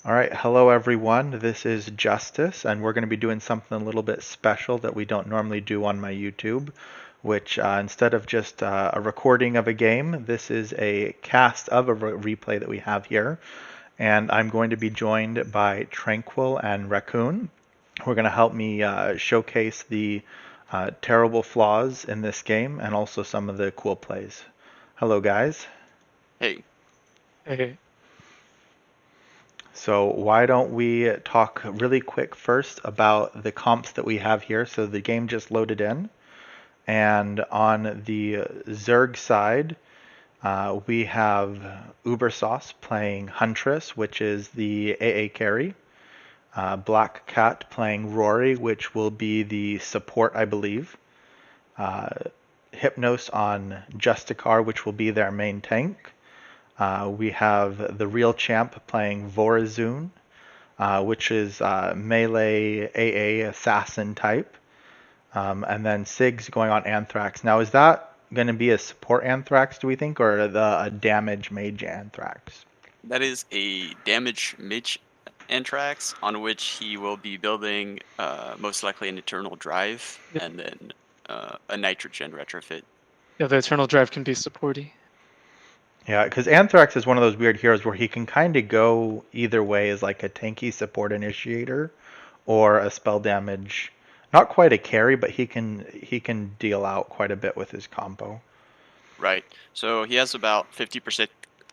All right, hello everyone. This is Justice, and we're going to be doing something a little bit special that we don't normally do on my YouTube, which instead of just a recording of a game, this is a cast of a replay that we have here. And I'm going to be joined by Tranquil and Raccoon, who are going to help me showcase the terrible flaws in this game and also some of the cool plays. Hello, guys. Hey, Okay. So why don't we talk really quick first about the comps that we have here. So the game just loaded in, and on the Zerg side, we have Ubersauce playing Huntress, which is the AA carry. Black Cat playing Rory, which will be the support, I believe. Uh, Hypnos on Justicar, which will be their main tank. We have the real champ playing Vorazun, which is melee AA assassin type. And then Sig's going on Anthrax. Now, is that going to be a support Anthrax, do we think, or a damage mage Anthrax? that is a damage mage Anthrax on which he will be building most likely an Eternal Drive Yep. and then a Nitrogen retrofit. Yeah, the Eternal Drive can be supporty. Yeah, because Anthrax is one of those weird heroes where he can kind of go either way as like a tanky support initiator or a spell damage. Not quite a carry, but he can deal out quite a bit with his combo. Right. So he has about 50%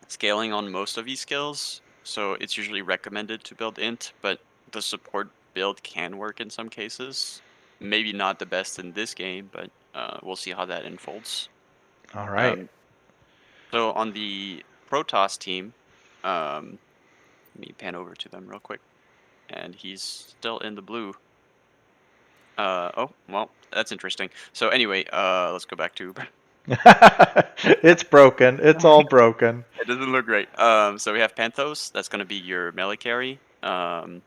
scaling on most of his skills. So it's usually recommended to build int, but the support build can work in some cases. Maybe not the best in this game, but we'll see how that unfolds. All right. Um, so on the Protoss team, let me pan over to them real quick. And he's still in the blue. Oh, well, that's interesting. So anyway, let's go back to It's broken. It's all broken. it doesn't look great. So we have Panthos. That's gonna be your melee carry. What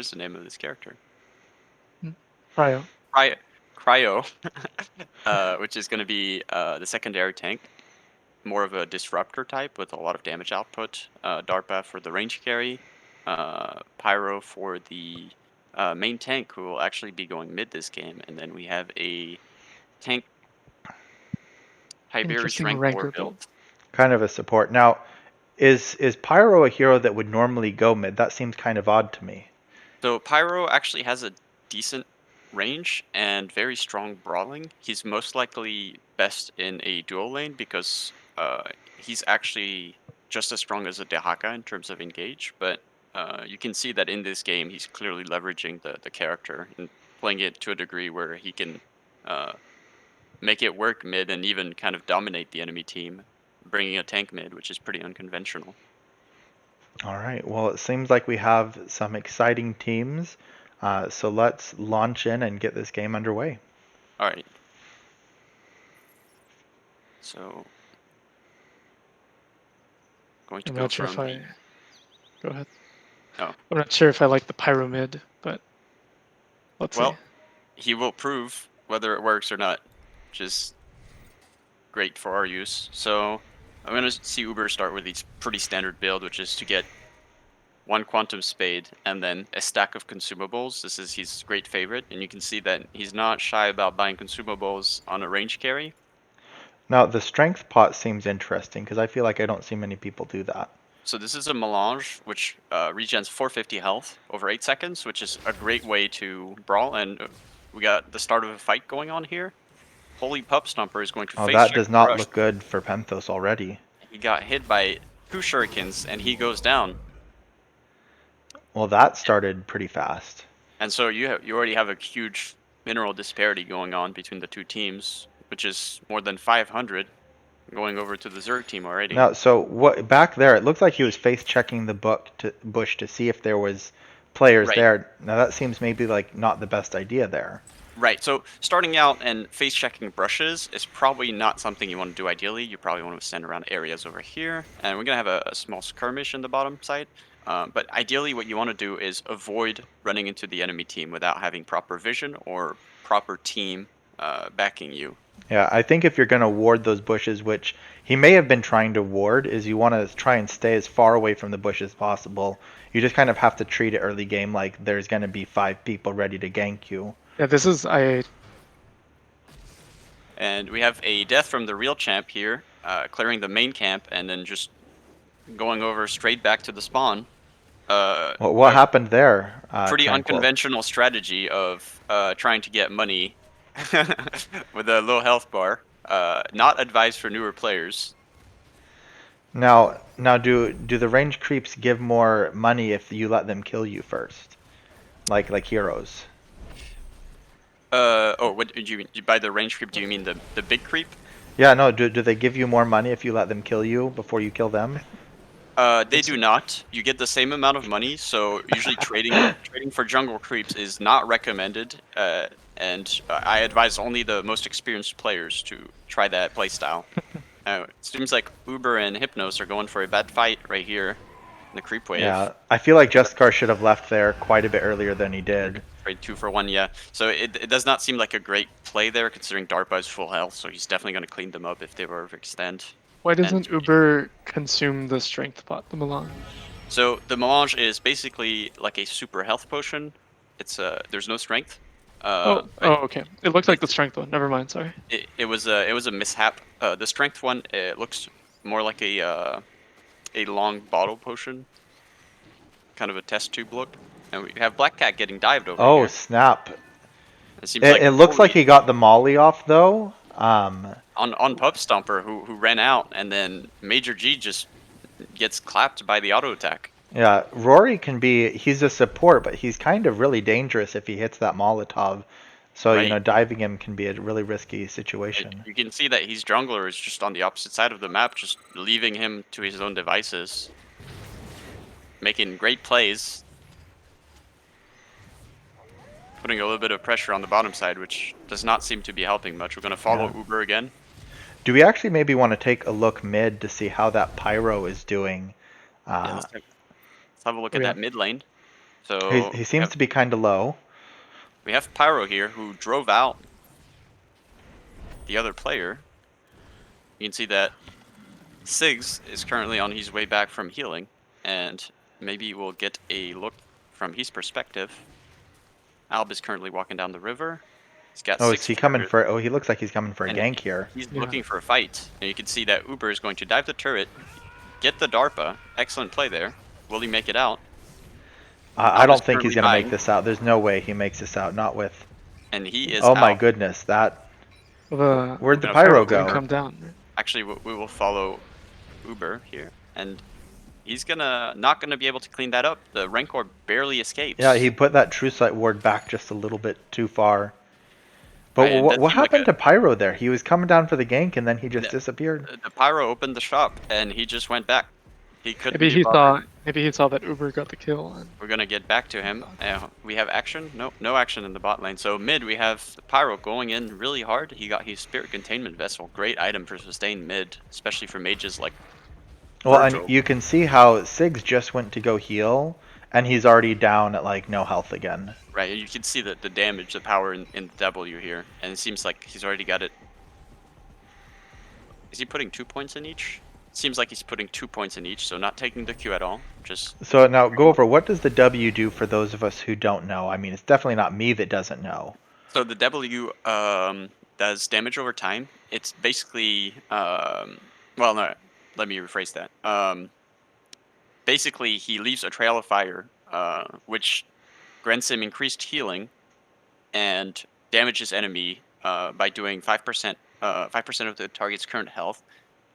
is the name of this character? Cryo. Cryo, Cryo, which is gonna be the secondary tank, more of a disruptor type with a lot of damage output. DARPA for the range carry. Pyro for the main tank, who will actually be going mid this game, and then we have a tank Tiberius Interesting rank 4 ranker build. build. Kind of a support. Now, is Pyro a hero that would normally go mid? That seems kind of odd to me. So Pyro actually has a decent range and very strong brawling. He's most likely best in a dual lane because he's actually just as strong as a Dehaka in terms of engage, but you can see that in this game he's clearly leveraging the character and playing it to a degree where he can uh, make it work mid and even kind of dominate the enemy team, bringing a tank mid, which is pretty unconventional. All right. Well, it seems like we have some exciting teams. So let's launch in and get this game underway. All right. So going to I'm go not sure from if the I go ahead. oh I'm not sure if I like the pyramid, but let's see. well, he will prove whether it works or not, which is great for our use. So I'm gonna see Uber start with his pretty standard build, which is to get one quantum spade and then a stack of consumables. This is his great favorite, and you can see that he's not shy about buying consumables on a range carry. Now, the strength pot seems interesting because I feel like I don't see many people do that. So this is a melange, which regens 450 health over 8 seconds, which is a great way to brawl, and we got the start of a fight going on here. Holy Pup Stomper is going to Oh, face that check does the not rush. look good for Penthos already. He got hit by 2 shurikens, and he goes down. Well, that started pretty fast. And so you already have a huge mineral disparity going on between the two teams, which is more than 500 going over to the Zerg team already. Now, so what back there? It looked like he was face checking the bush to see if there was players Right. there. Now that seems maybe like not the best idea there. Right. So starting out and face checking brushes is probably not something you want to do ideally. You probably want to send around areas over here. And we're going to have a small skirmish in the bottom side. But ideally, what you want to do is avoid running into the enemy team without having proper vision or proper team backing you. Yeah, I think if you're going to ward those bushes, which he may have been trying to ward, is you want to try and stay as far away from the bush as possible. You just kind of have to treat it early game like there's going to be 5 people ready to gank you. Yeah, this is And we have a death from the real champ here, clearing the main camp and then just going over straight back to the spawn. What A happened there, pretty Tranquil? unconventional strategy of trying to get money with a low health bar. Not advised for newer players. Now, do the range creeps give more money if you let them kill you first, like heroes? Oh, what did you mean? By the range creep, do you mean the big creep? Yeah, no. Do they give you more money if you let them kill you before you kill them? They it's do not. You get the same amount of money, so usually trading for jungle creeps is not recommended. And I advise only the most experienced players to try that playstyle. It seems like Uber and Hypnos are going for a bad fight right here in the creep wave. Yeah, I feel like Justicar should have left there quite a bit earlier than he did. Trade 2 for 1, yeah. So it does not seem like a great play there, considering Darpa is full health, so he's definitely going to clean them up if they were overextend. Why And doesn't Uber consume the strength pot, the melange? so the melange is basically like a super health potion. It's there's no strength. But Okay. It looks like it, the strength one. Never mind. Sorry. it was a mishap. The strength one, it looks more like a long bottle potion, kind of a test tube look. And we have Black Cat getting dived over Oh, here. snap. It seems It like looks like he got the molly off though. on Pup Stomper who ran out, and then Major G just gets clapped by the auto attack. Yeah, Rory can be, he's a support, but he's kind of really dangerous if he hits that Molotov. So, Right. diving him can be a really risky situation. You can see that his jungler is just on the opposite side of the map, just leaving him to his own devices, making great plays, putting a little bit of pressure on the bottom side, which does not seem to be helping much. We're going to follow Yeah. Uber again. Do we actually maybe want to take a look mid to see how that Pyro is doing? Yeah, Uh, let's have a look Oh at yeah. that mid lane. he, So he seems to be kind of low. we have Pyro here who drove out the other player. You can see that Siggs is currently on his way back from healing, and maybe we'll get a look from his perspective. Alb is currently walking down the river. He's got Oh, is 6 he coming turrets, for, oh, he looks like he's coming for a and gank here. he's Yeah. looking for a fight. And you can see that Uber is going to dive the turret, get the DARPA. Excellent play there. Will he make it out? I Alb is don't think he's currently going to make dying, this out. There's no way he makes this out. Not with, and he is oh my out. goodness, that, The where'd the Gonna Pyro follow didn't go? Uber. come down. Right? Actually, we will follow Uber here, and he's not gonna be able to clean that up. The Rancor barely Yeah, he escapes. put that True Sight ward back just a little bit too far. But Right, and it what does what seem like happened to Pyro there? He was coming down for the gank and then he just the, disappeared. the Pyro opened the shop, and he just went back. He couldn't Maybe be he bothered. thought. Maybe he saw that Uber got the kill. And We're gonna get back to him. We have action. Nope, no action in the bot lane. So mid, we have the Pyro going in really hard. He got his Spirit Containment Vessel. Great item for sustain mid, especially for mages like Well, and Virgil. you can see how Siggs just went to go heal and he's already down at like no health again. Right, and you can see the damage, the power in the W here, and it seems like he's already got it. Is he putting 2 points in each? Seems like he's putting 2 points in each, so not taking the Q at all. Just So now go over, what does the W do for those of us who don't know? I mean, it's definitely not me that doesn't know. so the W does damage over time. It's basically well, no, let me rephrase that. Basically, he leaves a trail of fire, which grants him increased healing and damages enemy by doing 5%, 5% of the target's current health.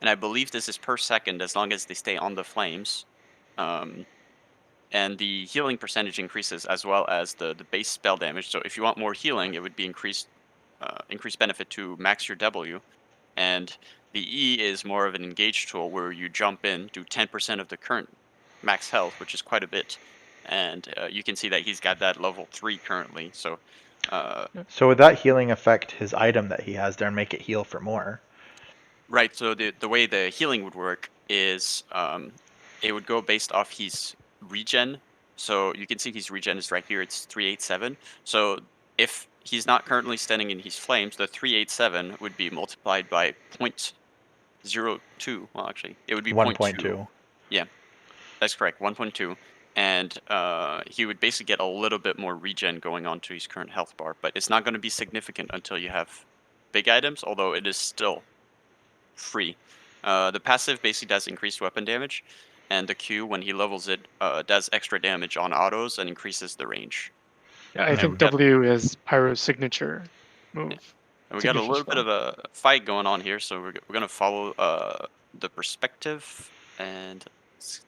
And I believe this is per second as long as they stay on the flames. Um, and the healing percentage increases as well as the base spell damage. So if you want more healing, it would be increased benefit to max your W. And the E is more of an engage tool where you jump in, do 10% of the current max health, which is quite a bit. And you can see that he's got that level 3 currently. So So would that healing affect his item that he has there and make it heal for more? right, so the way the healing would work is it would go based off his regen. So you can see his regen is right here. It's 387. So if he's not currently standing in his flames, the 387 would be multiplied by 0.02. Well, actually, it would be 0.2. 1.2. Yeah, that's correct, 1.2. And he would basically get a little bit more regen going on to his current health bar, but it's not going to be significant until you have big items, although it is still free. The passive basically does increased weapon damage, and the Q, when he levels it, does extra damage on autos and increases the range. Yeah, I think And W is Pyro's signature move. And we got a Signature little bit spell. of a fight going on here, so we're going to follow the perspective and let's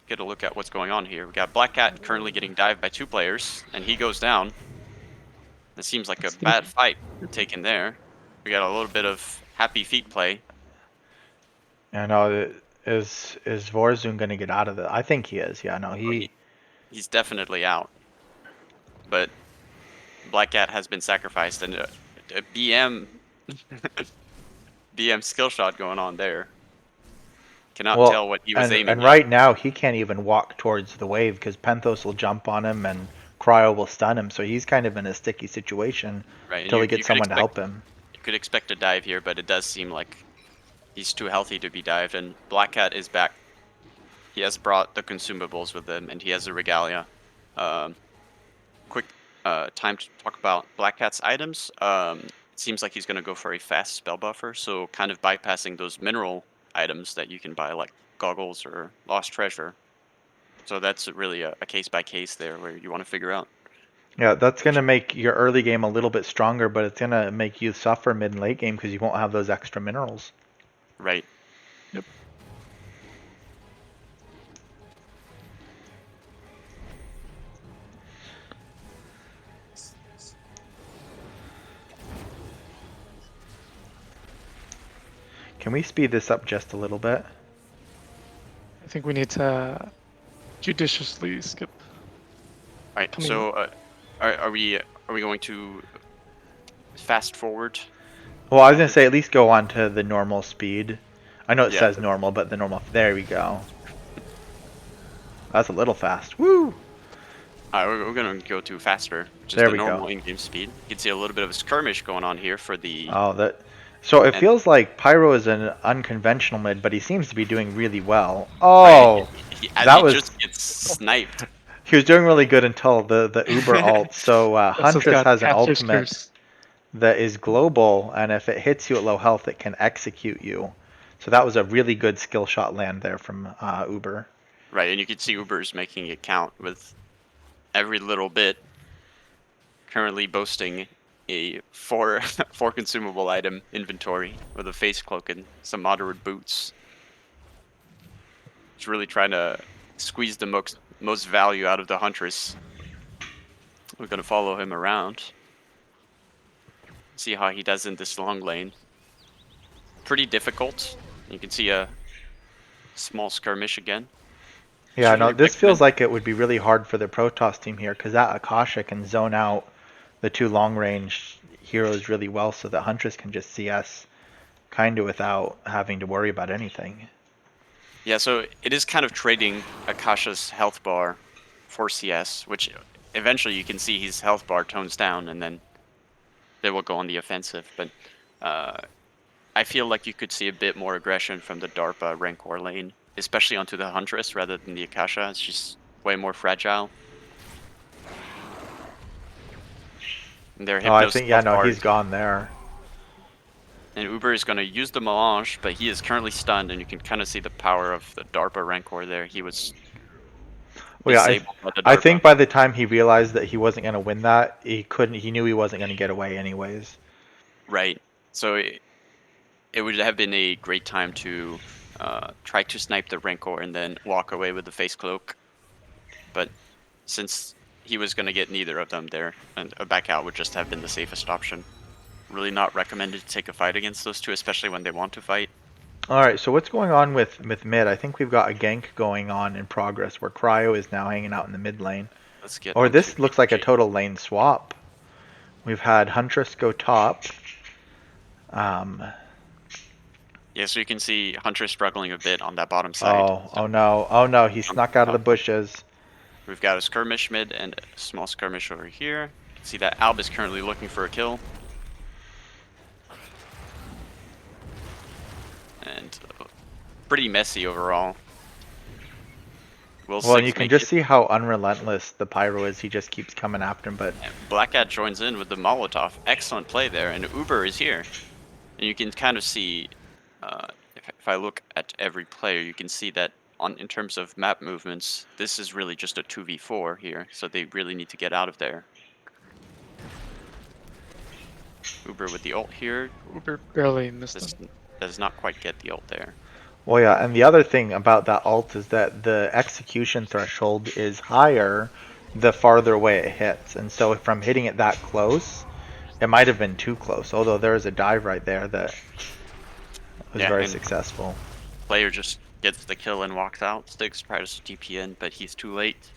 get a look at what's going on here. We got Black Cat currently getting dived by 2 players, and he goes down. It seems like a bad fight taken there. We got a little bit of happy feet play. is Vorzun gonna get out of it? I think he is. Yeah, no, He's definitely out. But Black Cat has been sacrificed, and a BM BM skill shot going on there. Cannot tell what he was aiming and at. right now he can't even walk towards the wave because Penthos will jump on him and Cryo will stun him, so he's kind of in a sticky situation Right, until he gets someone to help him. You could expect a dive here, but it does seem like he's too healthy to be dived, and Black Cat is back. He has brought the consumables with him, and he has a regalia. Quick time to talk about Black Cat's items. It seems like he's going to go for a fast spell buffer, so kind of bypassing those mineral items that you can buy, like goggles or lost treasure. So that's really a case by case there, where you want to figure out. Yeah, that's gonna make your early game a little bit stronger, but it's gonna make you suffer mid and late game because you won't have those extra minerals. Right. Yep. Can we speed this up just a little bit? I think we need to judiciously skip. All right. So, are we going to fast forward? Well, I was gonna say at least go on to the normal speed. I know it Yeah. says normal, but the normal. There we go. That's a little fast. Woo! We're going to go to faster, which is There the we normal go. in-game speed. You can see a little bit of a skirmish going on here for the. Oh, that. So it And- feels like Pyro is an unconventional mid, but he seems to be doing really well. Oh, that was. just gets sniped. He was doing really good until the Uber ult. So Huntress has an ultimate that is global, and if it hits you at low health, it can execute you. So that was a really good skill shot land there from Uber. Right, and you can see Uber's making it count with every little bit. Currently boasting a four consumable item inventory with a face cloak and some moderate boots. He's really trying to squeeze the most value out of the Huntress. We're gonna follow him around. See how he does in this long lane. Pretty difficult. You can see a small skirmish again. Yeah, no, Really this feels recommend- like it would be really hard for the Protoss team here because that Akasha can zone out the 2 long range heroes really well so that Huntress can just CS kind of without having to worry about anything. Yeah, so it is kind of trading Akasha's health bar for CS, which eventually you can see his health bar tones down and then they will go on the offensive. But I feel like you could see a bit more aggression from the DARPA Rancor lane, especially onto the Huntress rather than the Akasha. It's just way more fragile. And their Oh, I Hypnos think, yeah, health no, bar he's gone there. And Uber is going to use the melange, but he is currently stunned, and you can kind of see the power of the DARPA Rancor there. He was Well, yeah, disabled by the I DARPA. think by the time he realized that he wasn't going to win that, he knew he wasn't going to get away anyways. Right. So it would have been a great time to try to snipe the Rancor and then walk away with the face cloak. But since he was going to get neither of them there, and a back out would just have been the safest option. Really not recommended to take a fight against those two, especially when they want to fight. All right, so what's going on with mid? I think we've got a gank going on in progress where Cryo is now hanging out in the mid lane. Let's get. Or onto this looks like a HG. total lane swap. We've had Huntress go top. Yeah, so you can see Hunter struggling a bit on that bottom side. Oh no, he snuck out of the bushes. We've got a skirmish mid and a small skirmish over here. See that Alb is currently looking for a kill. And pretty messy overall. Will Well, and you 6 can make just it? see how unrelentless the Pyro is. He just keeps coming after him, but And Black Cat joins in with the Molotov. Excellent play there, and Uber is here. And you can kind of see, uh, if I look at every player, you can see that in terms of map movements, this is really just a 2v4 here, so they really need to get out of there. Uber with the ult here. Uber barely missed him. Does not quite get the ult there. well, yeah. And the other thing about that ult is that the execution threshold is higher the farther away it hits, and so from hitting it that close, it might have been too close. Although there was a dive right there that was Yeah, very and successful. player just gets the kill and walks out. Styx tries to TP in, but he's too late.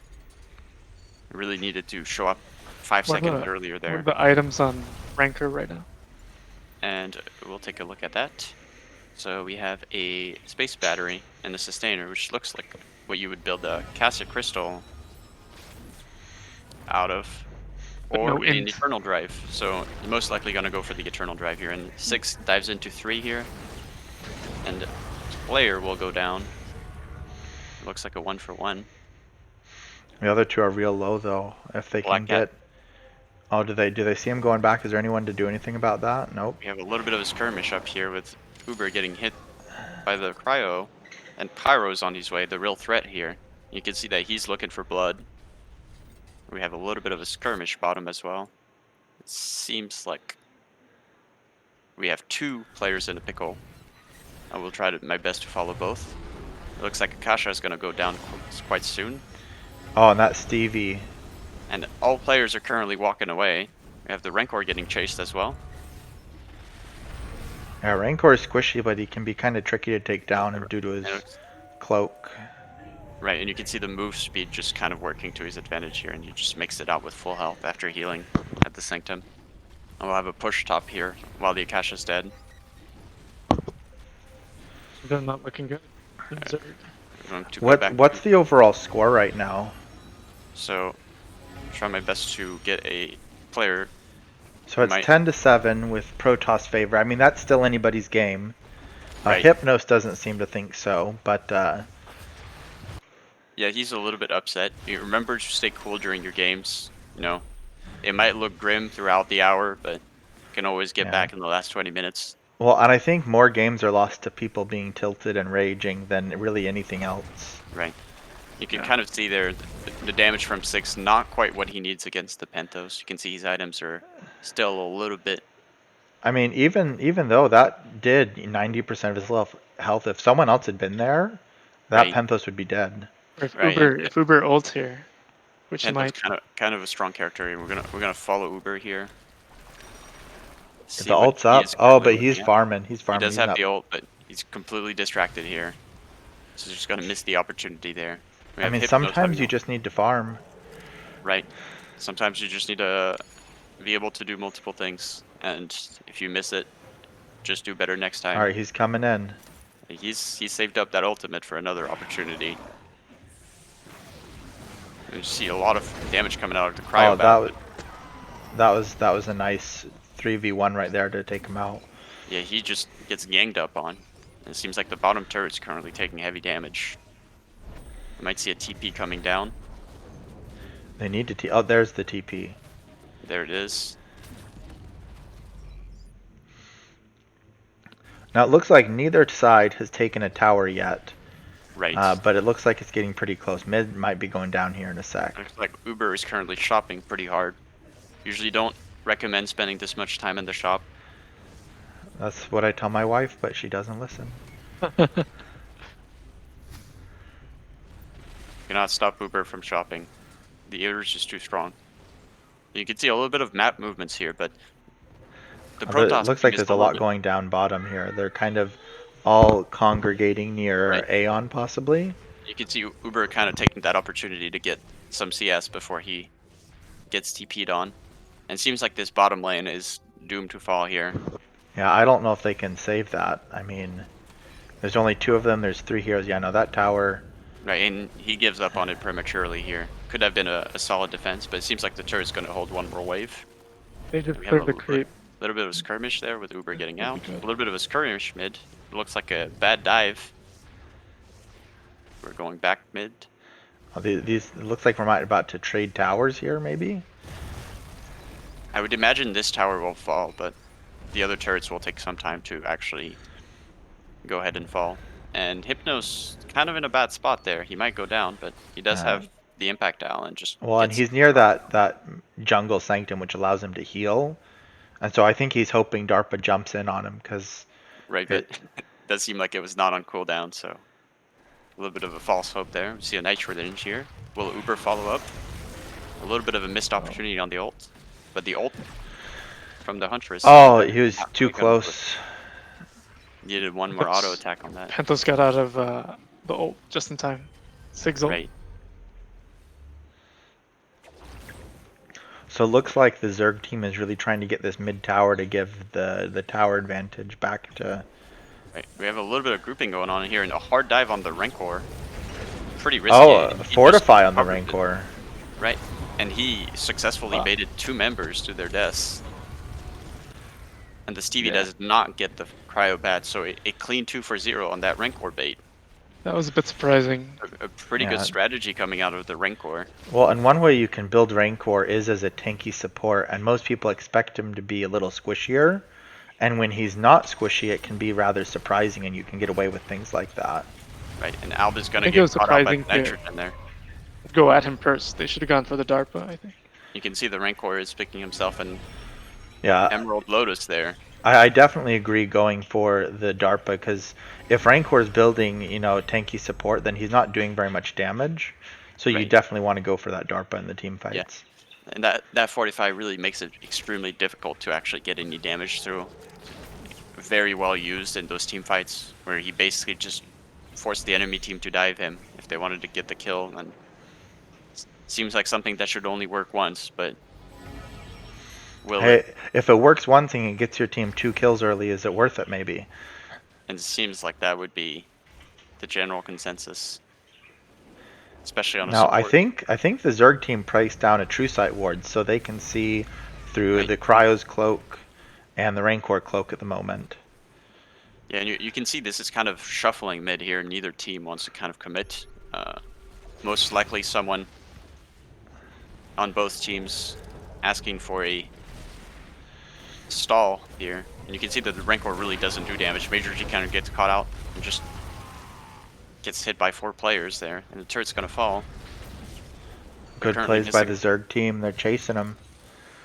Really needed to show up 5 What seconds are earlier what there. are the items on Ranker right now? And we'll take a look at that. So we have a space battery and a sustainer, which looks like what you would build a Casa Crystal out of, But or no an int. Eternal Drive. So you're most likely going to go for the Eternal Drive here. And 6 dives into 3 here. And player will go down. Looks like a 1-for-1. The other two are real low though. If they can Black Cat. get, oh, do they see him going back? Is there anyone to do anything about that? Nope. We have a little bit of a skirmish up here with Uber getting hit by the cryo, and Pyro's on his way, the real threat here. You can see that he's looking for blood. We have a little bit of a skirmish bottom as well. It seems like we have 2 players in a pickle. I will try my best to follow both. It looks like Akasha is going to go down quite soon. Oh, and that's Stevie. And all players are currently walking away. We have the Rancor getting chased as well. Yeah, Rancor is squishy, but he can be kind of tricky to take down due to his And cloak. right, and you can see the move speed just kind of working to his advantage here, and he just makes it out with full health after healing at the Sanctum. And we'll have a push top here while the Akasha's dead. They're not looking good. Zerg. We're going to go back What's the overall score right now? So, try my best to get a player. So it's 10-7 with Protoss favor. I mean, that's still anybody's game. Right. Hypnos doesn't seem to think so, but Yeah, he's a little bit upset. You remember to stay cool during your games. You know, it might look grim throughout the hour, but you can always get Yeah. back in the last 20 minutes. well, and I think more games are lost to people being tilted and raging than really anything else. Right. You can kind of see there the damage from 6, not quite what he needs against the Pentos. You can see his items are still a little bit. I mean, even though that did 90% of his health, if someone else had been there, that Right. Penthos would be dead. Or if Right, Uber ults here, which he Pentos might. kind of a strong character. And we're gonna follow Uber here. If See the what ult's he up. is Oh, currently but he's looking at. farming. He's He farming. does He's have not- the ult, but he's completely distracted here. So just gonna miss the opportunity there. We I have mean, Hypnos sometimes having you ult. just need to farm. Right. Sometimes you just need to be able to do multiple things, and if you miss it, just do better next time. All right, he's coming in. He's saved up that ultimate for another opportunity. You see a lot of damage coming out of the cryo Oh, battle. that was a nice 3v1 right there to take him out. Yeah, he just gets ganged up on. And it seems like the bottom turret's currently taking heavy damage. You might see a TP coming down. They need to oh, there's the TP. There it is. Now it looks like neither side has taken a tower yet, Right. but it looks like it's getting pretty close. Mid might be going down here in a sec. Looks like Uber is currently shopping pretty hard. Usually don't recommend spending this much time in the shop. That's what I tell my wife, but she doesn't listen. Cannot stop Uber from shopping. The air is just too strong. You can see a little bit of map movements here, but the But Protoss it looks team like is there's a a little lot bit- going down bottom here. They're kind of all congregating near Right. Aeon, possibly. You can see Uber kind of taking that opportunity to get some CS before he gets TP'd on. And it seems like this bottom lane is doomed to fall here. Yeah, I don't know if they can save that. I mean, there's only 2 of them. There's 3 heroes. Yeah, no, that tower. Right, and he gives up on it prematurely here. Could have been a solid defense, but it seems like the turret's going to hold one more wave. They just We have a cleared the creep. little bit of a skirmish there with Uber getting That'd be out. good. A little bit of a skirmish mid. It looks like a bad dive. We're going back mid. Oh, these it looks like we're about to trade towers here, maybe. I would imagine this tower will fall, but the other turrets will take some time to actually go ahead and fall. And Hypno's kind of in a bad spot there. He might go down, but he does have the impact dial and just Well, and gets he's near that jungle sanctum, which allows him to heal, and so I think he's hoping DARPA jumps in on him because right, but it does seem like it was not on cooldown, so a little bit of a false hope there. We see a Nitro Range here. Will Uber follow up? A little bit of a missed opportunity on the ult, but the ult from the Huntress. oh, he was Not too quite gonna do it. close. Needed one more auto attack on that. Pentos got out of the ult just in time. Sig's ult. Right. So it looks like the Zerg team is really trying to get this mid tower to give the tower advantage back to. Right. We have a little bit of grouping going on here, and a hard dive on the Rancor. Pretty risky. Oh, He just fortify on the covered it. Rancor. Right. And he successfully Wow. baited 2 members to their deaths. And the Stevie Yeah. does not get the cryo bat, so a clean 2 for 0 on that Rancor bait. That was a bit surprising. A pretty Yeah. good strategy coming out of the Rancor. Well, and one way you can build Rancor is as a tanky support, and most people expect him to be a little squishier. And when he's not squishy, it can be rather surprising, and you can get away with things like that. Right. And Alba's going to think it was get caught out by surprising to- nitrogen there. Go at him first. They should have gone for the DARPA, I think. You can see the Rancor is picking himself an Yeah, Emerald Lotus there. I definitely agree going for the DARPA, because if Rancor is building, tanky support, then he's not doing very much damage. So you Right. definitely want to go for that DARPA in the team fights. And that 45 really makes it extremely difficult to actually get any damage through. Very well used in those team fights, where he basically just forced the enemy team to dive him if they wanted to get the kill. And seems like something that should only work once, but will it? Hey, if it works one thing and gets your team 2 kills early, is it worth it maybe? And it seems like that would be the general consensus, especially on a Now, support. I think the Zerg team priced down a True Sight ward so they can see through Right. the Cryo's cloak and the Rancor cloak at the moment. Yeah, and you can see this is kind of shuffling mid here. Neither team wants to kind of commit. Most likely someone on both teams asking for a stall here. And you can see that the Rancor really doesn't do damage. Major G kind of gets caught out and just gets hit by 4 players there. And the turret's going to fall. Good currently plays by the missing- Zerg team. They're chasing him.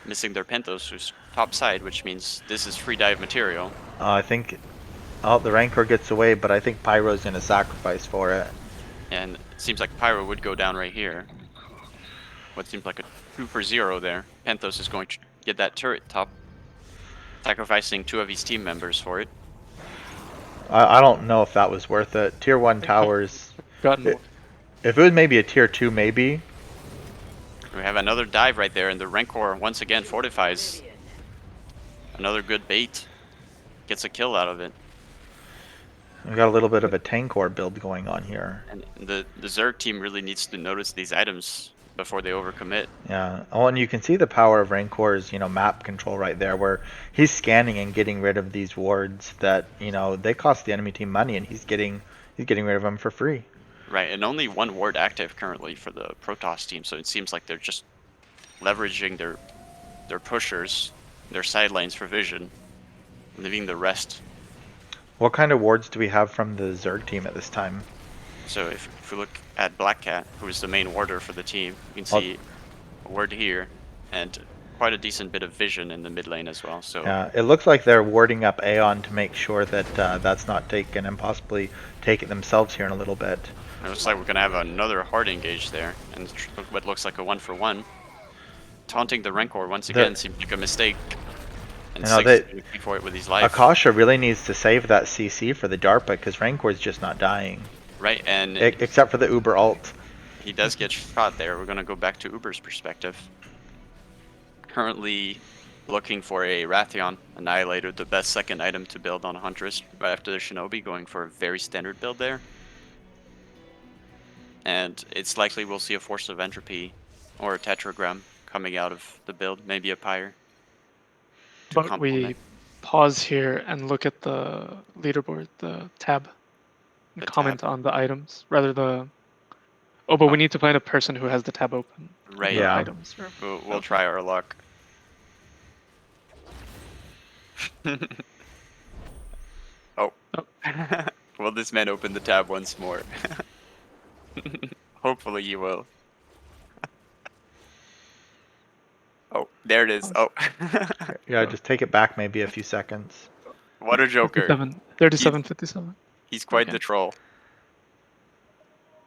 Missing their Pentos, who's top side, which means this is free dive material. I think the Rancor gets away, but I think Pyro's going to sacrifice for it. And it seems like Pyro would go down right here. What seems like a 2 for 0 there. Pentos is going to get that turret top, sacrificing 2 of his team members for it. I don't know if that was worth it. Tier 1 towers. Gotten If it was maybe a tier 2, maybe. We have another dive right there, and the Rancor once again fortifies. Another good bait. Gets a kill out of it. We got a little bit of a Tankor build going on here. And the Zerg team really needs to notice these items before they overcommit. Yeah. Oh, and you can see the power of Rancor's, map control right there, where he's scanning and getting rid of these wards that, they cost the enemy team money, and he's getting rid of them for free. Right, and only 1 ward active currently for the Protoss team, so it seems like they're just leveraging their pushers, their side lanes for vision, leaving the rest. What kind of wards do we have from the Zerg team at this time? So if we look at Black Cat, who is the main warder for the team, you can see a ward here, and quite a decent bit of vision in the mid lane as well. So Yeah, it looks like they're warding up Aeon to make sure that that's not taken, and possibly take it themselves here in a little bit. it looks like we're going to have another hard engage there, and what looks like a 1-for-1. Taunting the Rancor once again seems like a mistake. And You know, Six is going to for it with his life. Akasha really needs to save that CC for the DARPA, because Rancor's just not dying. Right, and Except for the Uber ult. he does get shot there. We're going to go back to Uber's perspective. Currently looking for a Rathion Annihilator, the best second item to build on a Huntress, right after the Shinobi, going for a very standard build there. and it's likely we'll see a Force of Entropy or a Tetragram coming out of the build, maybe a Pyre to But we complement pause here and look at the leaderboard, the tab, and the tab. comment on the items rather the. Oh, but Oh, we need to find a person who has the tab open in right. the Yeah. items room. We'll Okay. try our luck. Oh. Oh, Will this man open the tab once more? Hopefully he will. Oh, there it is. Oh. Yeah, just take it back maybe a few seconds. What a joker. 57, He's 37, 57. he's quite Okay. the troll.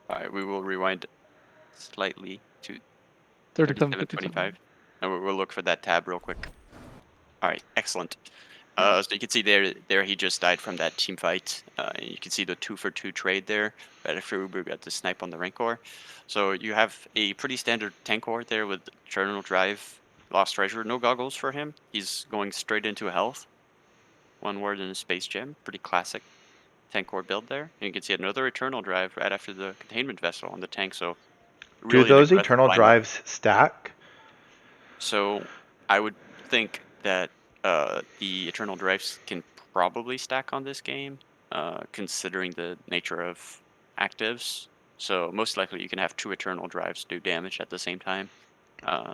Alright, we will rewind slightly to 37, 57. 3725. And we'll look for that tab real quick. Alright, excellent. Yeah. So you can see there he just died from that team fight. And you can see the 2-for-2 trade there. Right after Uber got the snipe on the Rancor. So you have a pretty standard tank core there with Eternal Drive, Lost Treasure, no goggles for him. He's going straight into health. One word in a Space Gem, pretty classic tank core build there. And you can see another Eternal Drive right after the containment vessel on the tank. So Do really an those aggressive eternal lineup. drives stack? So I would think that the Eternal Drives can probably stack on this game, considering the nature of actives. So most likely you can have 2 Eternal Drives do damage at the same time. Uh,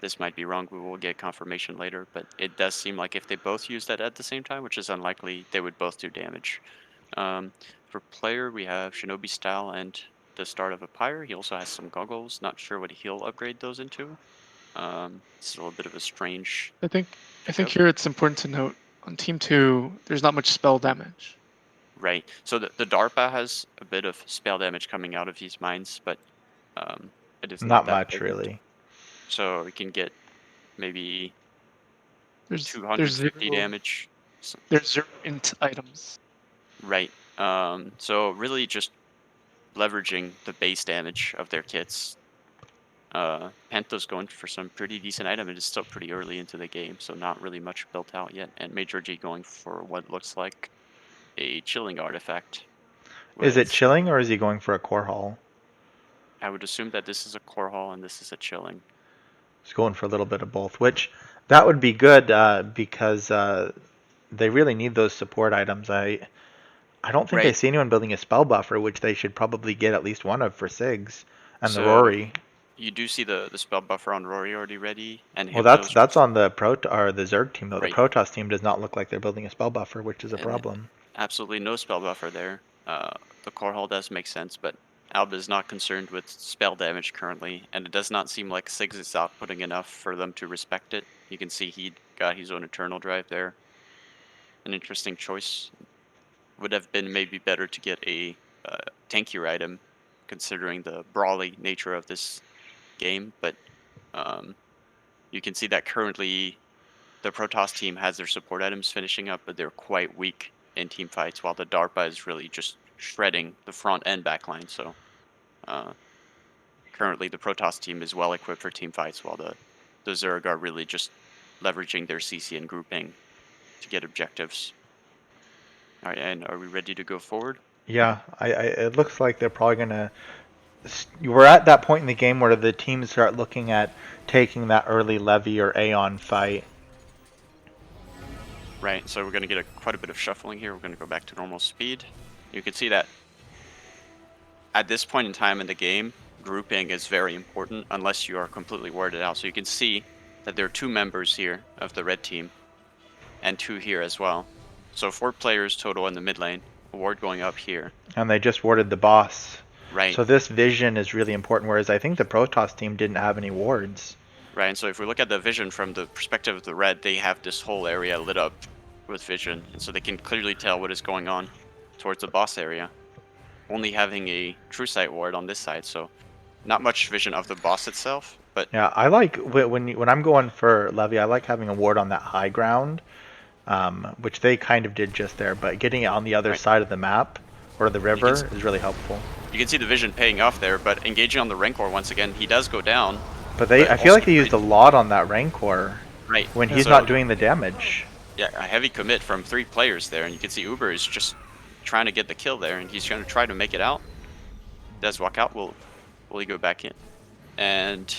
this might be wrong. We will get confirmation later, but it does seem like if they both use that at the same time, which is unlikely, they would both do damage. For player, we have Shinobi Style and the start of a Pyre. He also has some goggles. Not sure what he'll upgrade those into. It's a little bit of a strange I think pickup. here it's important to note on team 2, there's not much spell damage. Right. So the DARPA has a bit of spell damage coming out of these mines, but it is not Not that much, potent. really. So we can get maybe There's 250 zero damage. there's zero int items. Right. So really just leveraging the base damage of their kits. Pento's going for some pretty decent item. It is still pretty early into the game, so not really much built out yet. And Major G going for what looks like a chilling artifact. Is it With, chilling or is he going for a core haul? I would assume that this is a core haul and this is a chilling. He's going for a little bit of both, which that would be good because they really need those support items. I don't think I Right. see anyone building a spell buffer, which they should probably get at least one of for Sigs and the So Rory. you do see the spell buffer on Rory already ready, and Well, Hypnos. that's on the or the Zerg team though. The Right. Protoss team does not look like they're building a spell buffer, which is a And problem. absolutely no spell buffer there. The core hull does make sense, but Alba is not concerned with spell damage currently, and it does not seem like Siggs is outputting enough for them to respect it. You can see he got his own Eternal Drive there. An interesting choice. Would have been maybe better to get a tankier item, considering the brawly nature of this game, but um, you can see that currently the Protoss team has their support items finishing up, but they're quite weak in team fights, while the DARPA is really just shredding the front and back line. So uh, currently the Protoss team is well equipped for team fights, while the Zerg are really just leveraging their CC and grouping to get objectives. All right, and are we ready to go forward? Yeah, it looks like they're probably gonna. We're at that point in the game where the teams start looking at taking that early Levy or Aeon fight. Right, so we're going to get quite a bit of shuffling here. We're going to go back to normal speed. You can see that at this point in time in the game, grouping is very important unless you are completely worded out. So you can see that there are 2 members here of the red team and 2 here as well. So 4 players total in the mid lane, a ward going up here. And they just warded the boss. Right, So this vision is really important, whereas I think the Protoss team didn't have any wards. right. And so if we look at the vision from the perspective of the red, they have this whole area lit up with vision. And so they can clearly tell what is going on towards the boss area. Only having a true sight ward on this side, so not much vision of the boss itself, but Yeah, I like when I'm going for Levy, I like having a ward on that high ground, which they kind of did just there. But getting it on the other right. side of the map or the You river can, is really helpful. you can see the vision paying off there, but engaging on the Rancor once again, he does go down. But But I feel also like they used a lot on that Rancor right. when he's So not doing the damage. yeah, a heavy commit from 3 players there, and you can see Uber is just trying to get the kill there, and he's going to try to make it out. does walk out, will he go back in? And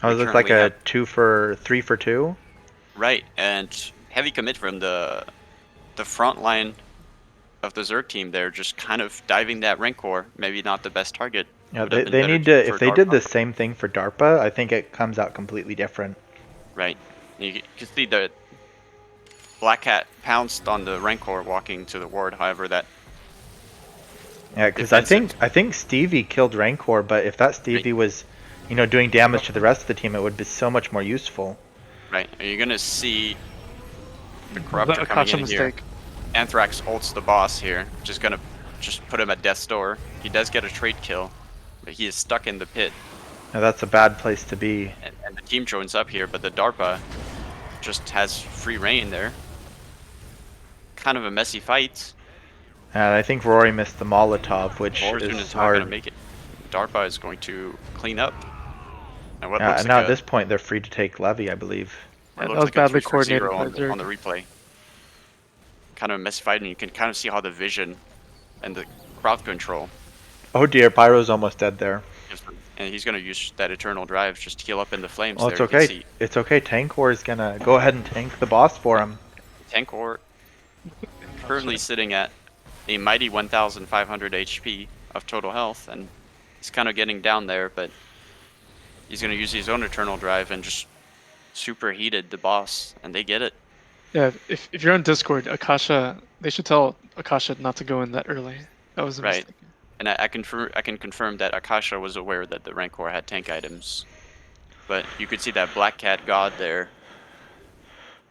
Oh, we it looks like currently have 3 for 2. right, and heavy commit from the front line of the Zerg team there, just kind of diving that Rancor. Maybe not the best target. Yeah, Would have been they better need to, if for they did DARPA. the same thing for DARPA, I think it comes out completely different. Right. You can see the Black Cat pounced on the Rancor walking to the ward. However, that Yeah, because defensive, I think Stevie killed Rancor, but if that right, Stevie was, doing damage to the rest of the team, it would be so much more useful. right. And you're gonna see the The Corruptor coming Akasha in here. mistake. Anthrax ults the boss here, just gonna put him at death's door. He does get a trade kill, but he is stuck in the pit, Now that's a bad place to be. and the team joins up here, but the DARPA just has free reign there. Kind of a messy fight. And I think Rory missed the Molotov, which Warzone is is not gonna hard. make it. DARPA is going to clean up. And what Yeah, looks and like now at this point they're free to take Levy, I believe. Yeah, that looks was like a badly 3 for coordinated 0 by on Zerg. the replay. Kind of a messy fight, and you can kind of see how the vision and the crowd control. Oh dear, Pyro's almost dead there. And he's going to use that Eternal Drive just to heal up in the flames. Well, there it's you can okay. see It's okay. Tankor is gonna go ahead and tank the boss for him. Tankor currently sitting at a mighty 1,500 HP of total health, and he's kind of getting down there, but he's going to use his own Eternal Drive and just superheated the boss, and they get it. Yeah, if you're on Discord, Akasha, they should tell Akasha not to go in that early. That was a Right. mistake. And I can confirm that Akasha was aware that the Rancor had tank items. But you could see that Black Cat God there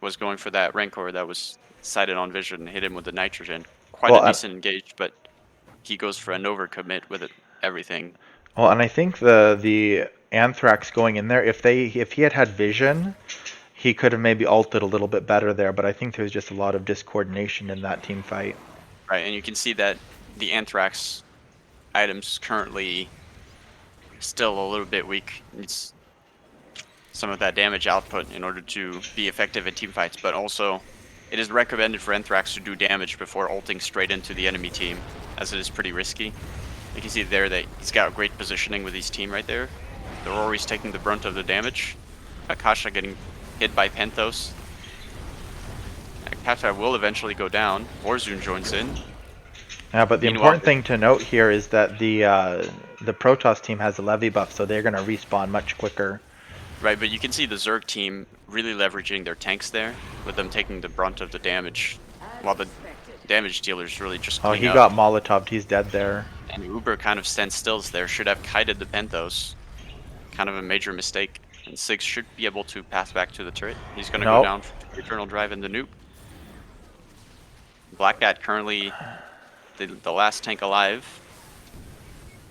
was going for that Rancor that was sighted on vision and hit him with the nitrogen. Quite Well, a decent engage, but he goes for an overcommit with everything. and I think the Anthrax going in there, if he had vision, he could have maybe ulted a little bit better there. But I think there was just a lot of discoordination in that team fight. Right, and you can see that the Anthrax items currently still a little bit weak. Needs some of that damage output in order to be effective in team fights, but also it is recommended for Anthrax to do damage before ulting straight into the enemy team, as it is pretty risky. You can see there that he's got great positioning with his team right there. The Rory's taking the brunt of the damage. Akasha getting hit by Penthos. Akasha will eventually go down. Warzone joins in. Yeah, but the Meanwhile, important thing to note here is that the Protoss team has a Levy buff, so they're gonna respawn much quicker. Right, but you can see the Zerg team really leveraging their tanks there, with them taking the brunt of the damage, while the damage dealers really just Oh, clean he up. got Molotov'd. He's dead there. And Uber kind of stands stills there, should have kited the Penthos. Kind of a major mistake. And Sig should be able to pass back to the turret. He's going to go Nope. down for the Eternal Drive and the nuke. Black Cat currently the last tank alive,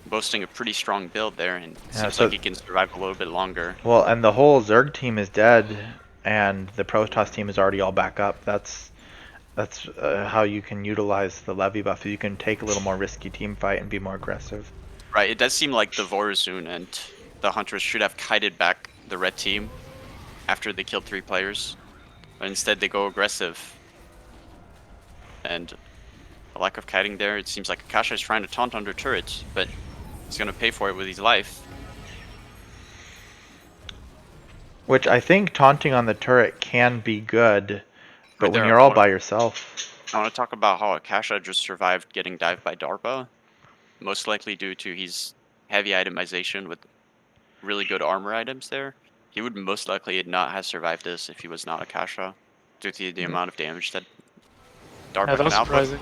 boasting a pretty strong build there, and seems so like he can survive a little bit longer. Well, and the whole Zerg team is dead, and the Protoss team is already all back up. That's how you can utilize the Levy buff. You can take a little more risky team fight and be more aggressive. Right, it does seem like the Vorazun and the Hunters should have kited back the red team after they killed 3 players, but instead they go aggressive. And a lack of kiting there, it seems like Akasha is trying to taunt under turrets, but he's going to pay for it with his life. Which I think taunting on the turret can be good, but Right when there, you're all by yourself. I want to talk about how Akasha just survived getting dived by DARPA, most likely due to his heavy itemization with really good armor items there. He would most likely not have survived this if he was not Akasha, due to the amount of damage that DARPA Yeah, that can was output. surprising.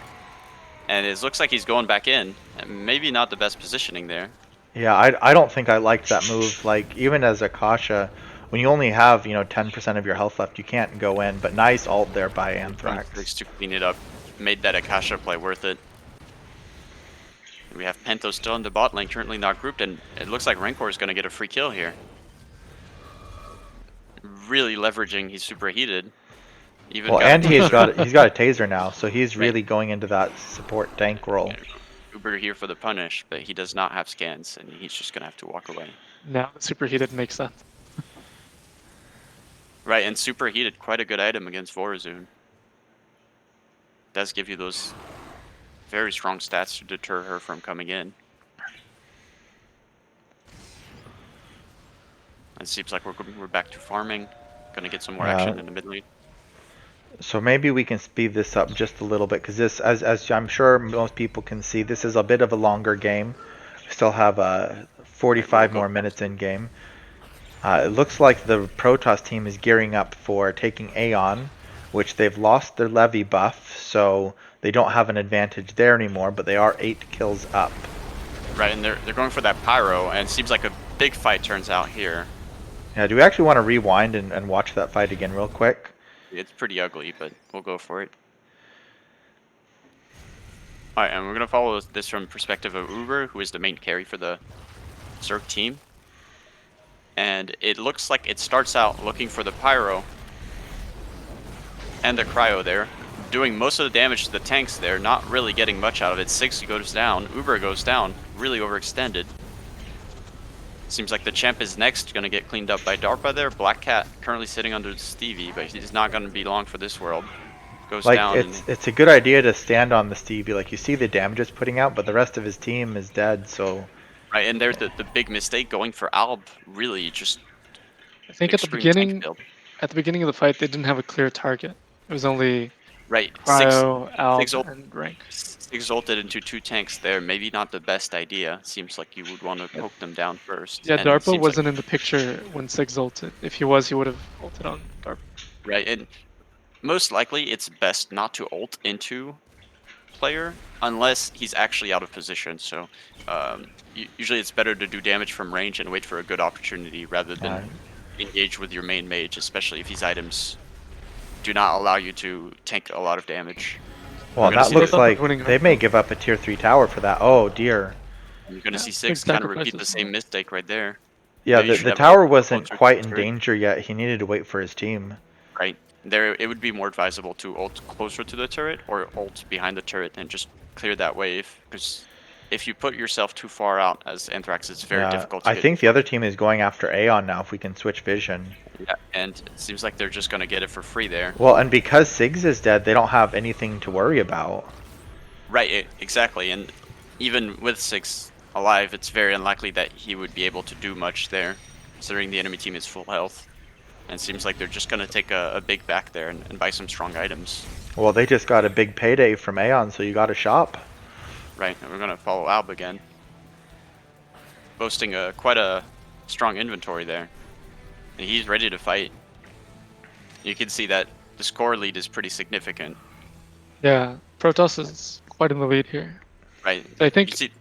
And it looks like he's going back in. Maybe not the best positioning there. Yeah, I don't think I liked that move. Like, even as Akasha, when you only have, 10% of your health left, you can't go in. But nice ult there by Anthrax. To clean it up, made that Akasha play worth it. We have Pentos still in the bot lane, currently not grouped, and it looks like Rancor is going to get a free kill here. Really leveraging he's superheated. Even Well, got and a he's taser. got a taser now, so he's Right. really going into that support tank role. Uber here for the punish, but he does not have scans, and he's just going to have to walk away. Now the superheated makes sense. Right, and superheated, quite a good item against Vorazun. Does give you those very strong stats to deter her from coming in. It seems like we're back to farming. Gonna get some more Yeah. action in the mid lane. So maybe we can speed this up just a little bit because this, as I'm sure most people can see, this is a bit of a longer game. We still have Right, we'll 45 go more fast. minutes in game. It looks like the Protoss team is gearing up for taking Aeon, which they've lost their levy buff, so they don't have an advantage there anymore, but they are 8 kills up. Right, and they're going for that pyro, and it seems like a big fight turns out here. Yeah, do we actually want to rewind and watch that fight again real quick? It's pretty ugly, but we'll go for it. Alright, and we're gonna follow this from the perspective of Uber, who is the main carry for the Zerg team. And it looks like it starts out looking for the pyro and the cryo there, doing most of the damage to the tanks there, not really getting much out of it. 6 goes down, Uber goes down, really overextended. Seems like the champ is next, gonna get cleaned up by DARPA there. Black Cat currently sitting under Stevie, but he's not gonna be long for this world. Goes Like down and it's a good idea to stand on the Stevie. Like you see the damage it's putting out, but the rest of his team is dead. So right, and there's the big mistake going for Alb, really just I think extreme tank build. at the beginning of the fight, they didn't have a clear target. It was only Right, Cryo, Alb, Six and Rank. exalted into 2 tanks there. Maybe not the best idea. Seems like you would want to poke them down first. Yeah, And it DARPA seems like wasn't in the picture when Six ulted. If he was, he would have ulted on DARPA. right, and most likely it's best not to ult into player unless he's actually out of position. So usually it's better to do damage from range and wait for a good opportunity rather than engage with your main mage, especially if these items do not allow you to tank a lot of damage. well, gonna that see looks the- like winning they may give up a tier 3 tower for that. Oh dear. You're gonna Yeah, see big 6 kind of repeat sacrifices, the same man. mistake right there. Yeah, Maybe you the, should the have tower ulted wasn't closer to quite the in turret. danger yet. He needed to wait for his team. Right. There, it would be more advisable to ult closer to the turret or ult behind the turret and just clear that wave. Because if you put yourself too far out as Anthrax, it's very Yeah, difficult to I get. think the other team is going after Aeon now if we can switch vision. Yeah, and it seems like they're just gonna get it for free there. Well, and because Siggs is dead, they don't have anything to worry about. Right. Exactly. And even with 6 alive, it's very unlikely that he would be able to do much there, considering the enemy team is full health. And it seems like they're just gonna take a big back there and buy some strong items. Well, they just got a big payday from Aeon, so you got to shop. Right, and we're gonna follow Alb again, boasting quite a strong inventory there, and he's ready to fight. You can see that the score lead is pretty significant, Yeah, Protoss is quite in the lead here. right? So I think You see,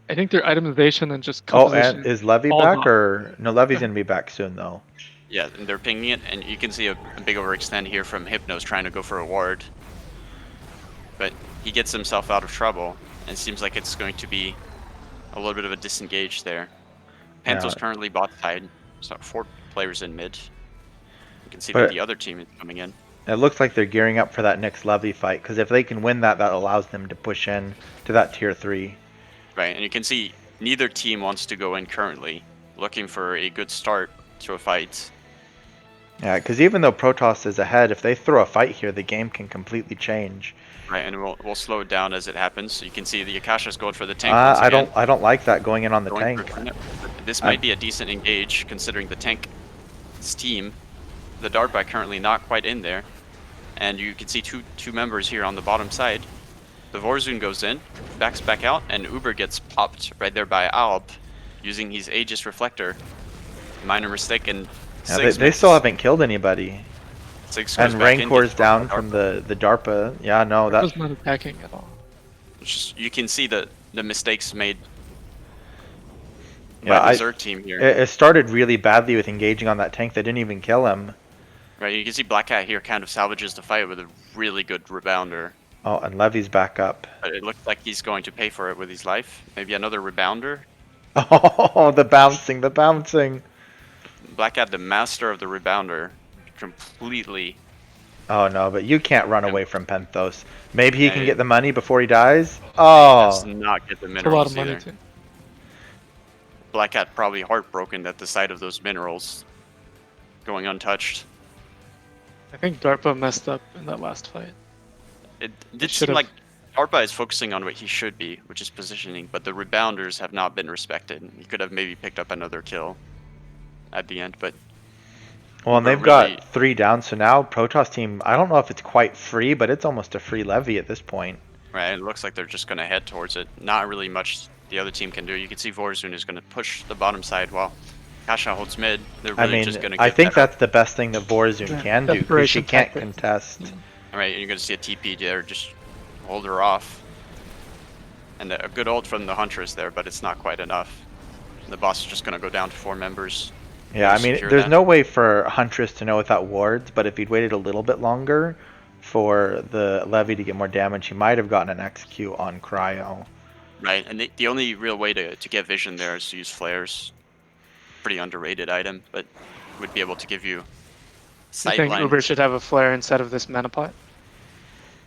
their itemization and just Oh, composition. and is Levy all back gone. or no? Levy's gonna be back soon though. yeah, and they're pinging it, and you can see a big overextend here from Hypnos trying to go for a ward, but he gets himself out of trouble, and it seems like it's going to be a little bit of a disengage there. Panto's Yeah. currently bot side, so 4 players in mid. You can see But- that the other team is coming in. It looks like they're gearing up for that next Levy fight because if they can win that, that allows them to push in to that tier 3. Right, and you can see neither team wants to go in currently, looking for a good start to a fight. Yeah, because even though Protoss is ahead, if they throw a fight here, the game can completely change. Right, and we'll slow it down as it happens. So you can see the Akasha's going for the tank once I again. don't like that going in on the Going tank. for- This might be a decent engage considering the tank's team. The Dartby currently not quite in there, and you can see two members here on the bottom side. The Vorzun goes in, backs back out, and Uber gets popped right there by Alb using his Aegis Reflector. Minor mistake, and Yeah, Six they still haven't killed anybody. Six goes And back in, Rancor's gets down popped by from DARPA. the DARPA. Yeah, no, that DARPA's not attacking at all. It's just, you can see the mistakes made Yeah, by the Zerg team here. it started really badly with engaging on that tank. They didn't even kill him. Right, you can see Black Cat here kind of salvages the fight with a really good rebounder. Oh, and Levy's back up. But it looks like he's going to pay for it with his life. Maybe another rebounder. Oh, the bouncing, the bouncing. Black Cat, the master of the rebounder, completely. Oh no, but you can't run away from Penthos. Maybe he Yeah, can yeah. get the money before he dies. Does Oh, not get the It's a lot minerals of money either. too. Black Cat probably heartbroken at the sight of those minerals going untouched. I think DARPA messed up in that last fight. It did Should've- seem like Arpa is focusing on what he should be, which is positioning, but the rebounders have not been respected. He could have maybe picked up another kill at the end, but Well, and Uber they've really, got 3 down, so now Protoss team, I don't know if it's quite free, but it's almost a free levy at this point. right, it looks like they're just going to head towards it. Not really much the other team can do. You can see Vorzun is going to push the bottom side while Kasha holds mid. They're I really just mean, going to I get think that up. that's the best thing that Vorzun Yeah, can do, because she desperation can't tactic. contest. All right, you're going to see a TP there, just hold her off. And a good ult from the Huntress there, but it's not quite enough. The boss is just going to go down to 4 members. Yeah, I to mean, secure there's that. no way for Huntress to know without wards, but if he'd waited a little bit longer for the levy to get more damage, he might have gotten an execute on Cryo. Right, and the only real way to get vision there is to use flares. Pretty underrated item, but would be able to give you You think sightline. Uber should have a flare instead of this mana pot?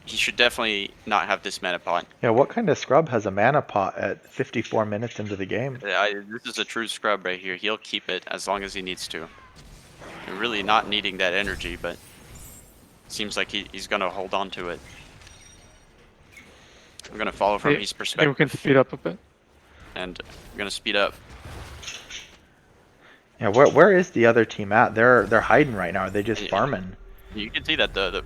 He should definitely not have this mana pot. Yeah, what kind of scrub has a mana pot at 54 minutes into the game? This is a true scrub right here. He'll keep it as long as he needs to. And really not needing that energy, but seems like he's going to hold on to it. We're going to follow from his I think we can perspective, speed up a bit. and we're going to speed up. Yeah, where is the other team at? They're hiding right now. Are they just Yeah. farming? You can see that the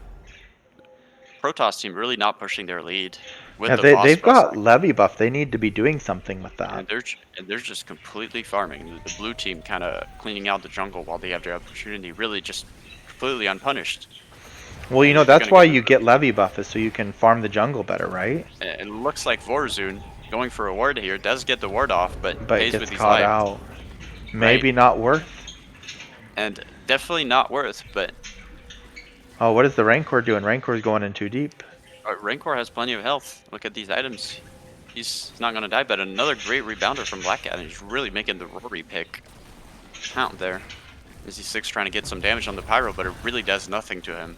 Protoss team really not pushing their lead with Yeah, the boss they've got side. levy buff. They need to be doing something with that. And they're just completely farming. The blue team kind of cleaning out the jungle while they have the opportunity, really just completely unpunished. Well, you know, They're that's gonna why get you get levy buff, is so you can farm the jungle better, right? And it looks like Vorzun going for a ward here does get the ward off, but But it pays gets with his caught life. out. Maybe not worth. And definitely not worth, but Oh, what is the Rancor doing? Rancor's going in too deep. Rancor has plenty of health. Look at these items. He's not going to die, but another great rebounder from Black Cat, and he's really making the Rory pick count there. Z6 trying to get some damage on the Pyro, but it really does nothing to him.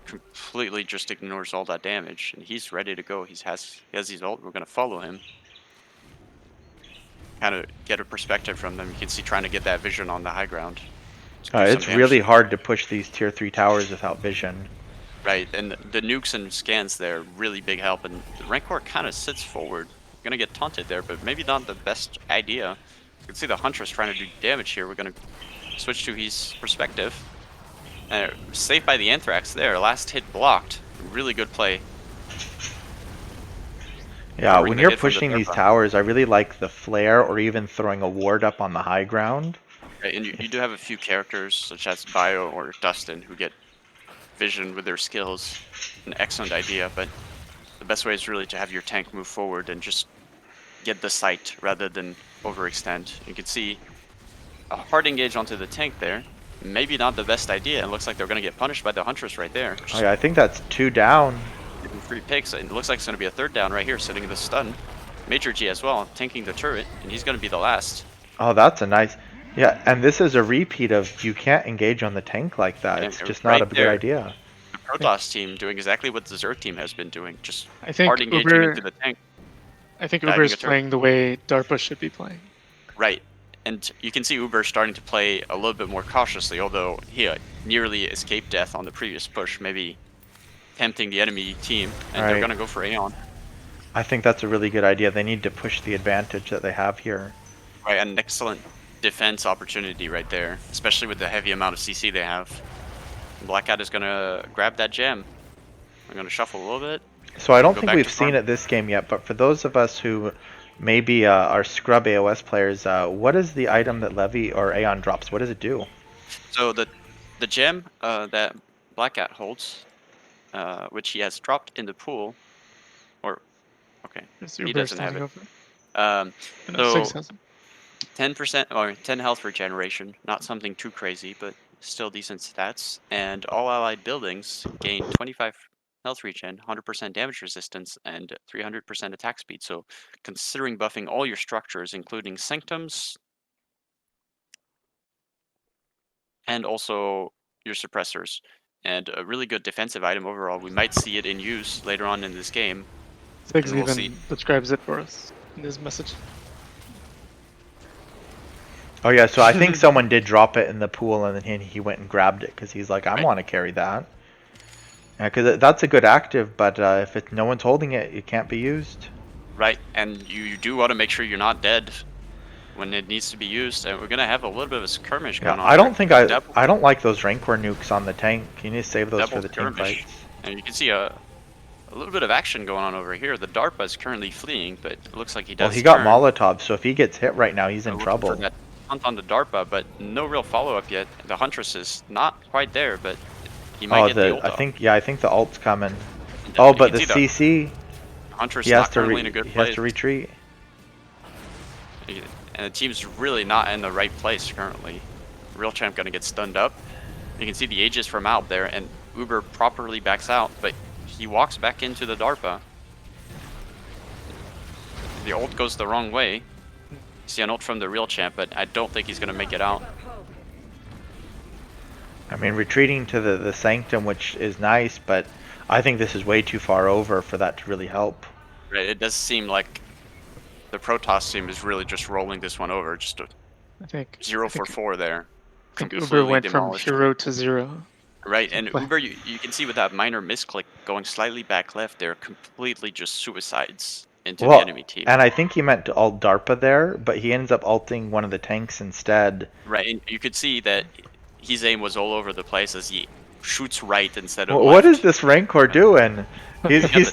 Completely just ignores all that damage, and he's ready to go. He has his ult. We're going to follow him. Kind of get a perspective from them. You can see trying to get that vision on the high ground. It's really hard to push these tier 3 towers without vision. Right, and the nukes and scans there, really big help, and the Rancor kind of sits forward. Gonna get taunted there, but maybe not the best idea. You can see the Huntress trying to do damage here. We're gonna switch to his perspective. And saved by the Anthrax there, last hit blocked. Really good play. Yeah, Covering when the you're hit from the pushing these Darpa. towers, I really like the flare or even throwing a ward up on the high ground. Right, and you do have a few characters, such as Bio or Dustin, who get vision with their skills. An excellent idea, but the best way is really to have your tank move forward and just get the sight rather than overextend. You can see a hard engage onto the tank there. Maybe not the best idea. It looks like they're going to get punished by the Huntress right there. Oh yeah, I think that's 2 down. Getting 3 picks. It looks like it's going to be a third down right here, sitting in the stun. Major G as well, tanking the turret, and he's going to be the last. Oh, that's a nice... Yeah, and this is a repeat of you can't engage on the tank like that. And It's just right not a good there, idea. The Protoss team doing exactly what the Zerg team has been doing, just I think hard engaging Uber. into the tank. I think diving Uber is a turret. playing the way DARPA should be playing. Right. And you can see Uber starting to play a little bit more cautiously, although he nearly escaped death on the previous push, maybe tempting the enemy team, and they're Right. going to go for Aeon. I think that's a really good idea. They need to push the advantage that they have here. Right, an excellent defense opportunity right there, especially with the heavy amount of CC they have. Black Cat is going to grab that gem. I'm going to shuffle a little bit. So I don't Go think back we've to seen farm. it this game yet, but for those of us who maybe are scrub AoS players, what is the item that Levy or Aeon drops? What does it do? So the gem that Black Cat holds, which he has dropped in the pool, or okay, Is he Uber doesn't have standing it. over? No, So 6 has him. 10% or 10 health regeneration, not something too crazy, but still decent stats. And all allied buildings gain 25 health regen, 100% damage resistance, and 300% attack speed. So considering buffing all your structures, including sanctums, and also your suppressors. And a really good defensive item overall. We might see it in use later on in this game. 6 we'll even see. describes it for us in his message. Oh yeah, so I think someone did drop it in the pool and then he went and grabbed it because he's like, I Right. want to carry that. Yeah, because that's a good active, but if no one's holding it, it can't be used. Right, and you do want to make sure you're not dead when it needs to be used. And we're gonna have a little bit of a skirmish Yeah, going on I here. don't think A I don't like those Rancor nukes on the tank. You need to save those for double the team skirmish, fights. and you can see a little bit of action going on over here. The DARPA is currently fleeing, but it looks like he Well, does he got turn. Molotov, so if he gets hit right now, he's in Looking for trouble. that hunt on the DARPA, but no real follow-up yet. The Huntress is not quite there, but he might Oh, get the ult off. I think the ult's coming. And Oh, you but can the see the CC, Huntress not currently in a good he has place, to retreat. and the team's really not in the right place currently. Real Champ gonna get stunned up. You can see the Aegis from out there, and Uber properly backs out, but he walks back into the DARPA. The ult goes the wrong way. You see an ult from the Real Champ, but I don't think he's gonna make it out. I mean, retreating to the Sanctum, which is nice, but I think this is way too far over for that to really help. Right, it does seem like the Protoss team is really just rolling this one over. Just a I think 0 I for think 4 there. I think Uber Completely went from demolished. hero to 0. Right, So and Uber, you can see with that minor misclick going slightly back left, they're completely just suicides into the Well, enemy team. and I think he meant to ult DARPA there, but he ends up ulting one of the tanks instead. Right, and you could see that his aim was all over the place as he shoots right instead of What is left. this Rancor doing? Yeah, He's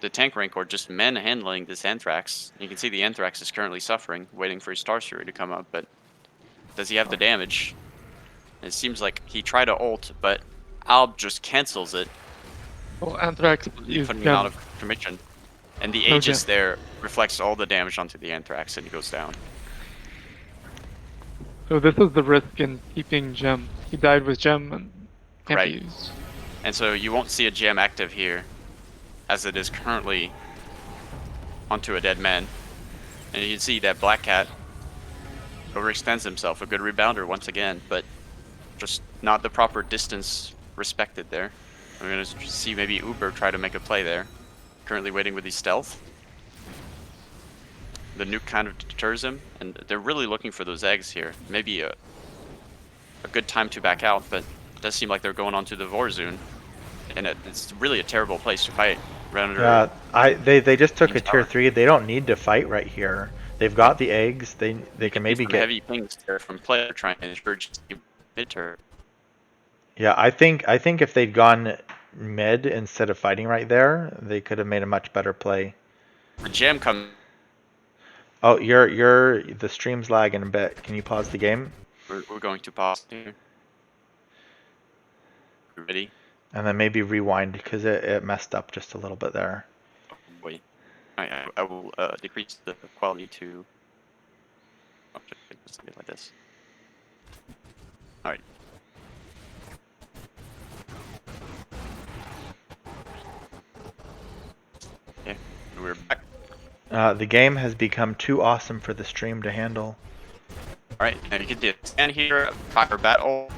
the tank Rancor just manhandling this Anthrax. You can see the Anthrax is currently suffering, waiting for his Star Fury to come up, but does he have the damage? It seems like he tried to ult, but Alb just cancels it, well, Anthrax is putting him out gem. of commission. And the No Aegis gem. there reflects all the damage onto the Anthrax, and he goes down. So this is the risk in keeping gem. He died with gem and can't Right. be used. And so you won't see a gem active here, as it is currently onto a dead man. And you can see that Black Cat overextends himself, a good rebounder once again, but just not the proper distance respected there. We're going to see maybe Uber try to make a play there. Currently waiting with his stealth. The nuke kind of deters him, and they're really looking for those eggs here. Maybe a good time to back out, but it does seem like they're going onto the Vorzone. And it's really a terrible place to fight. Right under they just took a team's tier tower. 3. They don't need to fight right here. They've got the eggs. They You can see maybe some get. heavy pings there from player trying to encourage mid-turret. Yeah, I think if they'd gone mid instead of fighting right there, they could have made a much better play. The jam comes. Oh, the stream's lagging a bit. Can you pause the game? We're going to pause here. Ready? And then maybe rewind because it messed up just a little bit there. Oh, wait. I will decrease the quality to. Oh, just something like this. All right. Okay, we're back. The game has become too awesome for the stream to handle. All right, now you can do stand here, fire battle,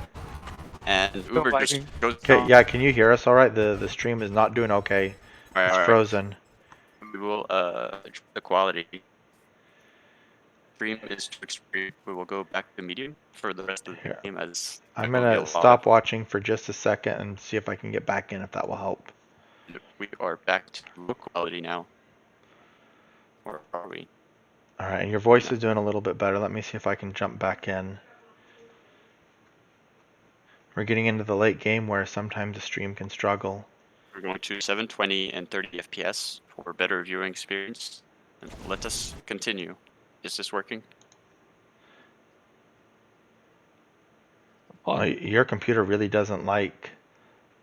and Still Uber just lagging. goes Okay, down. yeah, can you hear us all right? The stream is not doing okay. All right, It's all right. frozen. We will the quality. Stream is too extreme. We will go back to medium for the rest of the Here. game as I'm there will be a gonna lot stop watching for just a second and see if I can get back in if that will help. We are back to low quality now. Or are we? All right, and your voice No. is doing a little bit better. Let me see if I can jump back in. We're getting into the late game where sometimes the stream can struggle. We're going to 720 and 30 FPS for better viewing experience. And let us continue. Is this working? Well, your computer really doesn't like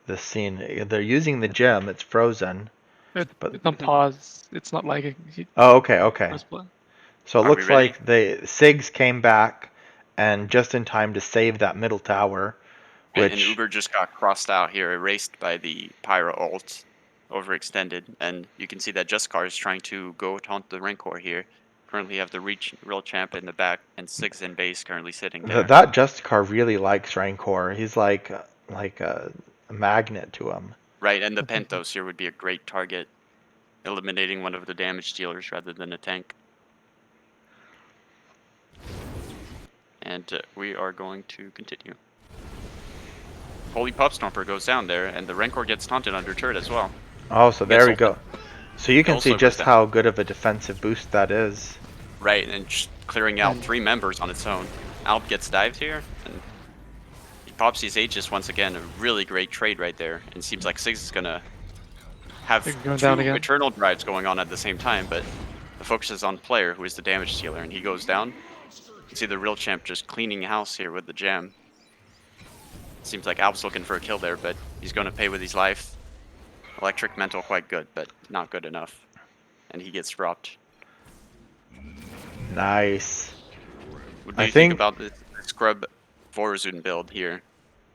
this scene. They're using the gem. It's frozen. It's But on pause. It's not lagging. oh, okay. Press play. So it Are we looks ready? like the SIGs came back and just in time to save that middle tower, And which Uber just got crossed out here, erased by the Pyro ult, overextended. And you can see that Juskar is trying to go taunt the Rancor here. Currently have the Real Champ in the back, and Six in base currently sitting there. that Justicar really likes Rancor. He's like a magnet to him. Right, and the Pentos here would be a great target, eliminating one of the damage dealers rather than a tank. And we are going to continue. Holy Pup Stomper goes down there, and the Rancor gets taunted under turret as well. Oh, so there Gets we ulted. go. So you can see Also goes just down. how good of a defensive boost that is. Right, and just clearing out And- 3 members on its own. Alp gets dived here, and he pops his Aegis once again. A really great trade right there. And seems like Siggs is gonna have They're going 2 down again. Eternal drives going on at the same time, but the focus is on player, who is the damage dealer, and he goes down. You see the real champ just cleaning house here with the gem. Seems like Alp's looking for a kill there, but he's going to pay with his life. Electric Mental quite good, but not good enough. And he gets dropped. Nice. What do I you think think about the Scrub Vorazun build here?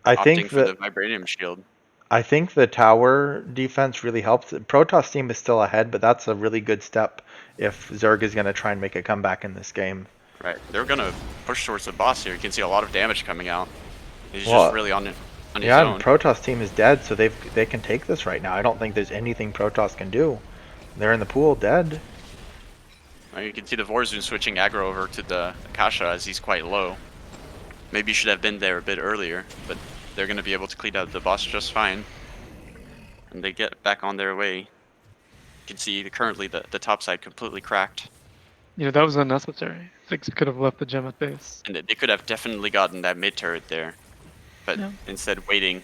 I Opting think for the that Vibranium Shield. I think the tower defense really helps. Protoss team is still ahead, but that's a really good step if Zerg is going to try and make a comeback in this game. Right, they're going to push towards the boss here. You can see a lot of damage coming out. He's Well, just really on his Yeah, own. and Protoss team is dead, so they can take this right now. I don't think there's anything Protoss can do. They're in the pool, dead. You can see the Vorazun switching aggro over to the Akasha as he's quite low. Maybe he should have been there a bit earlier, but they're going to be able to clean out the boss just fine. And they get back on their way. You can see currently the top side completely cracked. You know, that was unnecessary. Six could have left the gem at base. And they could have definitely gotten that mid turret there. But Yeah. instead waiting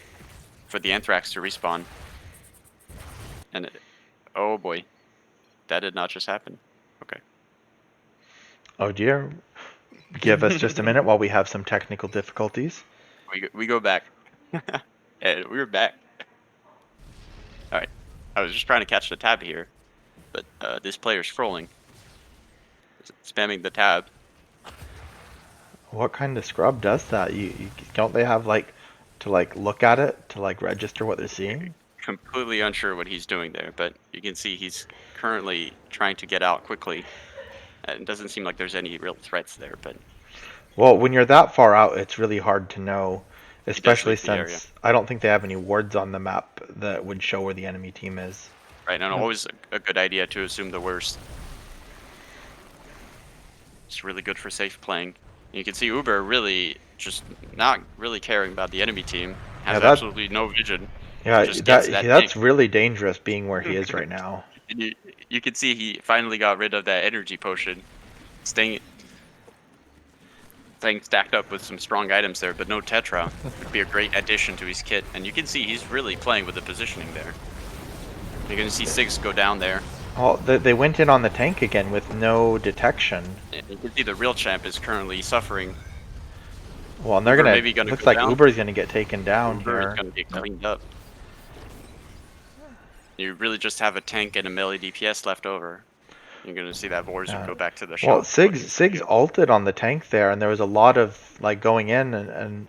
for the Anthrax to respawn. And oh boy, that did not just happen. Okay. Oh dear. Give us just a minute while we have some technical difficulties. We go back. And we're back. Alright. I was just trying to catch the tab here. But this player's scrolling. Spamming the tab. What kind of scrub does that? Don't they have like to like look at it to like register what they're seeing? Completely unsure what he's doing there, but you can see he's currently trying to get out quickly. It doesn't seem like there's any real threats there, but Well, when you're that far out, it's really hard to know, does especially leave the area. since I don't think they have any wards on the map that would show where the enemy team is. right, and Yeah. always a good idea to assume the worst. It's really good for safe playing. You can see Uber really just not really caring about the enemy team. Has Yeah, that- absolutely no vision. Yeah, Just gets that that's tank. really dangerous being where he is right now. And you can see he finally got rid of that energy potion. Staying stacked up with some strong items there, but no Tetra. Would be a great addition to his kit. And you can see he's really playing with the positioning there. You're going to see Siggs go down there. Well, they went in on the tank again with no detection. And you can see the real champ is currently suffering. Well, and they're Uber gonna. maybe gonna Looks go like down. Uber's gonna get taken down Uber is here. going to get cleaned up. You really just have a tank and a melee DPS left over. You're going to see that Vorazun Yeah. go back to the shop. Well, Siggs ulted on the tank there, and there was a lot of like going in and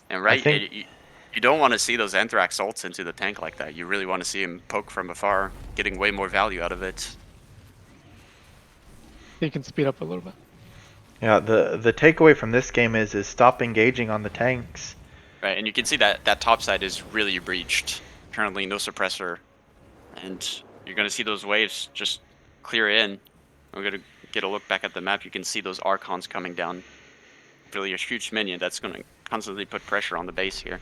And right, think- you don't want to see those Anthrax ults into the tank like that. You really want to see him poke from afar, getting way more value out of it. He can speed up a little bit. yeah. The takeaway from this game is stop engaging on the tanks. Right, and you can see that that top side is really breached. Currently, no suppressor. And you're going to see those waves just clear in. We're going to get a look back at the map. You can see those Archons coming down. Really a huge minion that's going to constantly put pressure on the base here.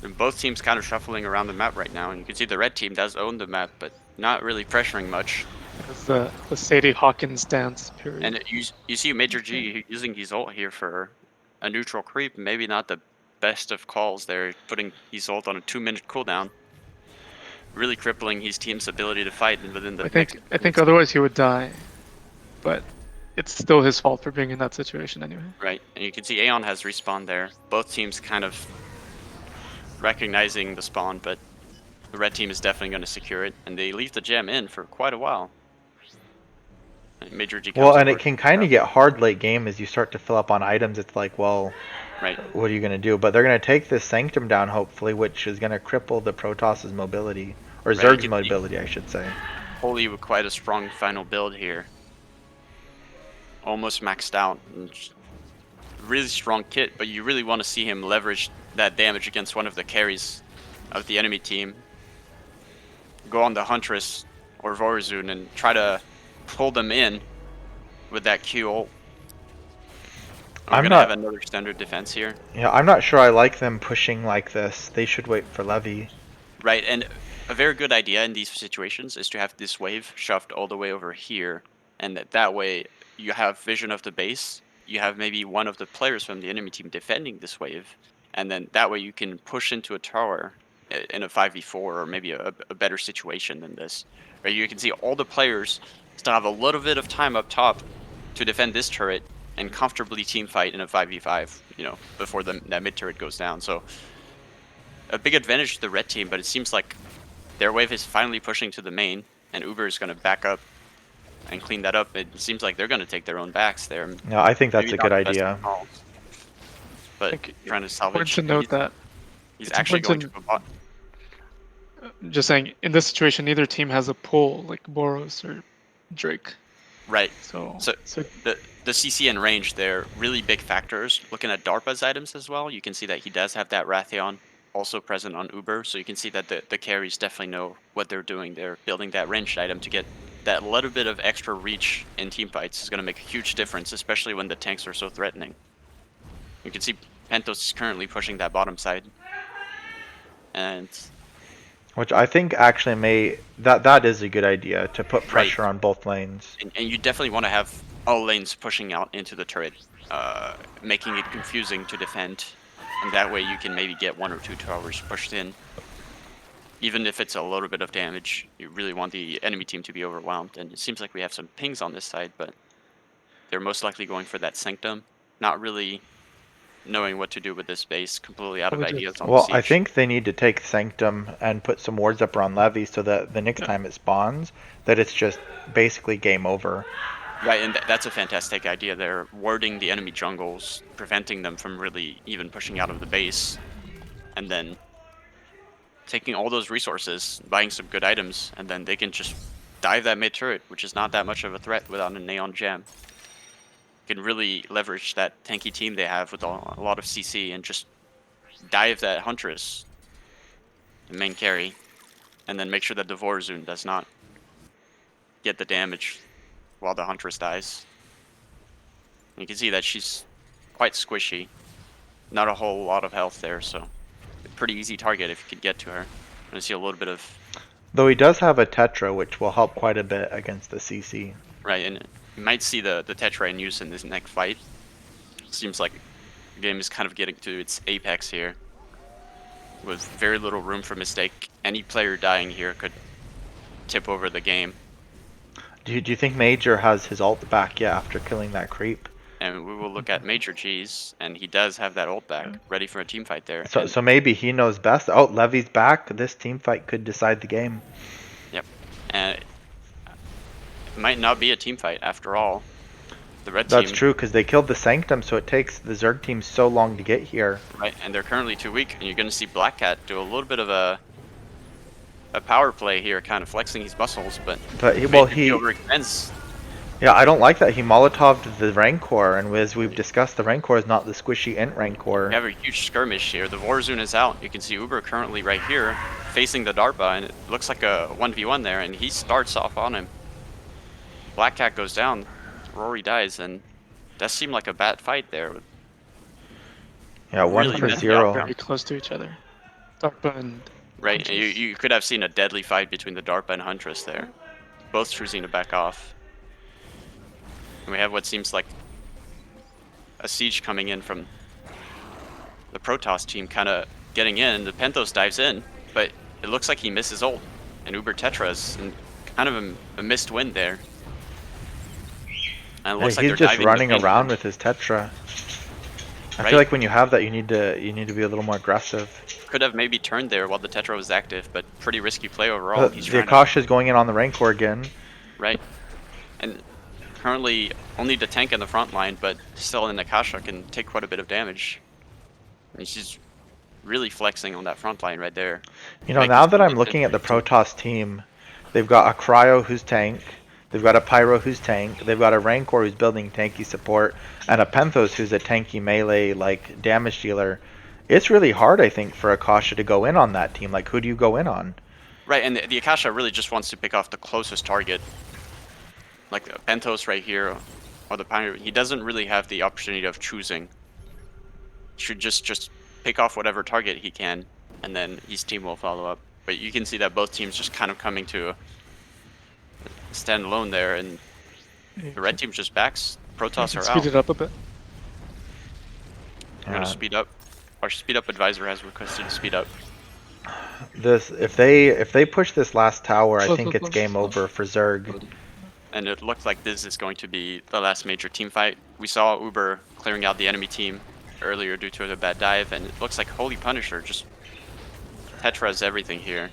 And both teams kind of shuffling around the map right now. And you can see the red team does own the map, but not really pressuring much. It's the Sadie Hawkins dance period. And you see Major G using his ult here for a neutral creep. Maybe not the best of calls there, putting his ult on a 2-minute cooldown. Really crippling his team's ability to fight within the I think otherwise he would die, but it's still his fault for being in that situation anyway. Right, and you can see Aeon has respawned there. Both teams kind of recognizing the spawn, but the red team is definitely going to secure it, and they leave the gem in for quite a while. And Major G comes Well, and it forward. can kind of get hard late game as you start to fill up on items. It's like, well, Right. what are you gonna do? But they're gonna take this Sanctum down hopefully, which is gonna cripple the Protoss's mobility or Right, Zerg's you- mobility, I should say. Holy with quite a strong final build here. Almost maxed out. And really strong kit, but you really want to see him leverage that damage against one of the carries of the enemy team. Go on the Huntress or Vorazun and try to pull them in with that Q ult. We're I'm gonna have not. another standard defense here. Yeah, I'm not sure I like them pushing like this. They should wait for Levy. Right, and a very good idea in these situations is to have this wave shoved all the way over here, and that way you have vision of the base. You have maybe one of the players from the enemy team defending this wave, and then that way you can push into a tower in a 5v4 or maybe a better situation than this. Right, you can see all the players still have a little bit of time up top to defend this turret and comfortably team fight in a 5v5, before that mid turret goes down. So a big advantage to the red team, but it seems like their wave is finally pushing to the main, and Uber is going to back up and clean that up. It seems like they're going to take their own backs there. Yeah, I think that's Maybe a not good the best idea. of calls, but think trying to it's salvage. important to note that He's it's actually going important to a bot. just saying in this situation, neither team has a pull like Boros or Drake. Right. So So the CC and range, they're really big factors. Looking at DARPA's items as well, you can see that he does have that Rathion also present on Uber. So you can see that the carries definitely know what they're doing. They're building that ranged item to get that little bit of extra reach in team fights is going to make a huge difference, especially when the tanks are so threatening. You can see Pentos is currently pushing that bottom side. And Which I think actually that is a good idea to put pressure on both lanes. and you definitely want to have all lanes pushing out into the turret, making it confusing to defend, and that way you can maybe get 1 or 2 towers pushed in. Even if it's a little bit of damage, you really want the enemy team to be overwhelmed, and it seems like we have some pings on this side, but they're most likely going for that Sanctum, not really knowing what to do with this base, completely out of Probably ideas just- on the Well, siege. I think they need to take Sanctum and put some wards up around Levy so that the next time it spawns, that it's just basically game over. Right, and that's a fantastic idea. They're warding the enemy jungles, preventing them from really even pushing out of the base, and then taking all those resources, buying some good items, and then they can just dive that mid turret, which is not that much of a threat without a Neon Gem. Can really leverage that tanky team they have with a lot of CC and just dive that Huntress, the main carry, and then make sure that the Vorazun does not get the damage while the Huntress dies. And you can see that she's quite squishy. Not a whole lot of health there, so a pretty easy target if you could get to her. I see a little bit of Though he does have a Tetra, which will help quite a bit against the CC. right, and you might see the Tetra in use in this next fight. Seems like the game is kind of getting to its apex here, with very little room for mistake. Any player dying here could tip over the game, Do you think Major has his ult back yet after killing that creep? and we will look at Major G's, and he does have that ult back, ready for a team fight there. So, And- so maybe he knows best. Oh, Levy's back. This team fight could decide the game. Yep, and it might not be a team fight after all. The red That's team, true, because they killed the Sanctum, so it takes the Zerg team so long to get here. right, and they're currently too weak, and you're going to see Black Cat do a little bit of a power play here, kind of flexing his muscles, but But he, maybe overextends. yeah, I don't like that. He Molotoved the Rancor, and as we've discussed, the Rancor is not the squishy int Rancor. We have a huge skirmish here. The Warzone is out. You can see Uber currently right here, facing the DARPA, and it looks like a 1v1 there, and he starts off on him. Black Cat goes down, Rory dies, and that seemed like a bad fight there. Yeah, one really for messy 0. very close to each other. DARPA and Right, and Huntress. you could have seen a deadly fight between the DARPA and Huntress there. Both choosing to back off. And we have what seems like a siege coming in from the Protoss team, kind of getting in. The Pentos dives in, but it looks like he misses ult. And Uber Tetras, and kind of a missed win there. And it looks like He's they're just diving running the main. around with his Tetra. I Right. feel like when you have that, you need to be a little more aggressive. Could have maybe turned there while the Tetra was active, but pretty risky play overall. He's The trying to- Akasha is going in on the Rancor again. Right. And currently only the tank in the front line, but still in Akasha can take quite a bit of damage. And she's really flexing on that front line right there. You know, Make now this that I'm really looking at the different. Protoss team, they've got a Cryo who's tank, they've got a Pyro who's tank, they've got a Rancor who's building tanky support, and a Penthos who's a tanky melee, like, damage dealer. It's really hard, I think, for Akasha to go in on that team. Like, who do you go in on? Right, and the Akasha really just wants to pick off the closest target. Like Pentos right here, or the Pioneer, he doesn't really have the opportunity of choosing. Should just pick off whatever target he can, and then his team will follow up. But you can see that both teams just kind of coming to stand alone there, and the red team just backs. You Protoss can are speed out. it up a bit. We're gonna speed up. Our speed up advisor has requested to speed up. This if they push this last tower, I Slow, think slow, it's slow, game slow. over for Zerg. And it looks like this is going to be the last major team fight. We saw Uber clearing out the enemy team earlier due to a bad dive, and it looks like Holy Punisher just tetras everything here.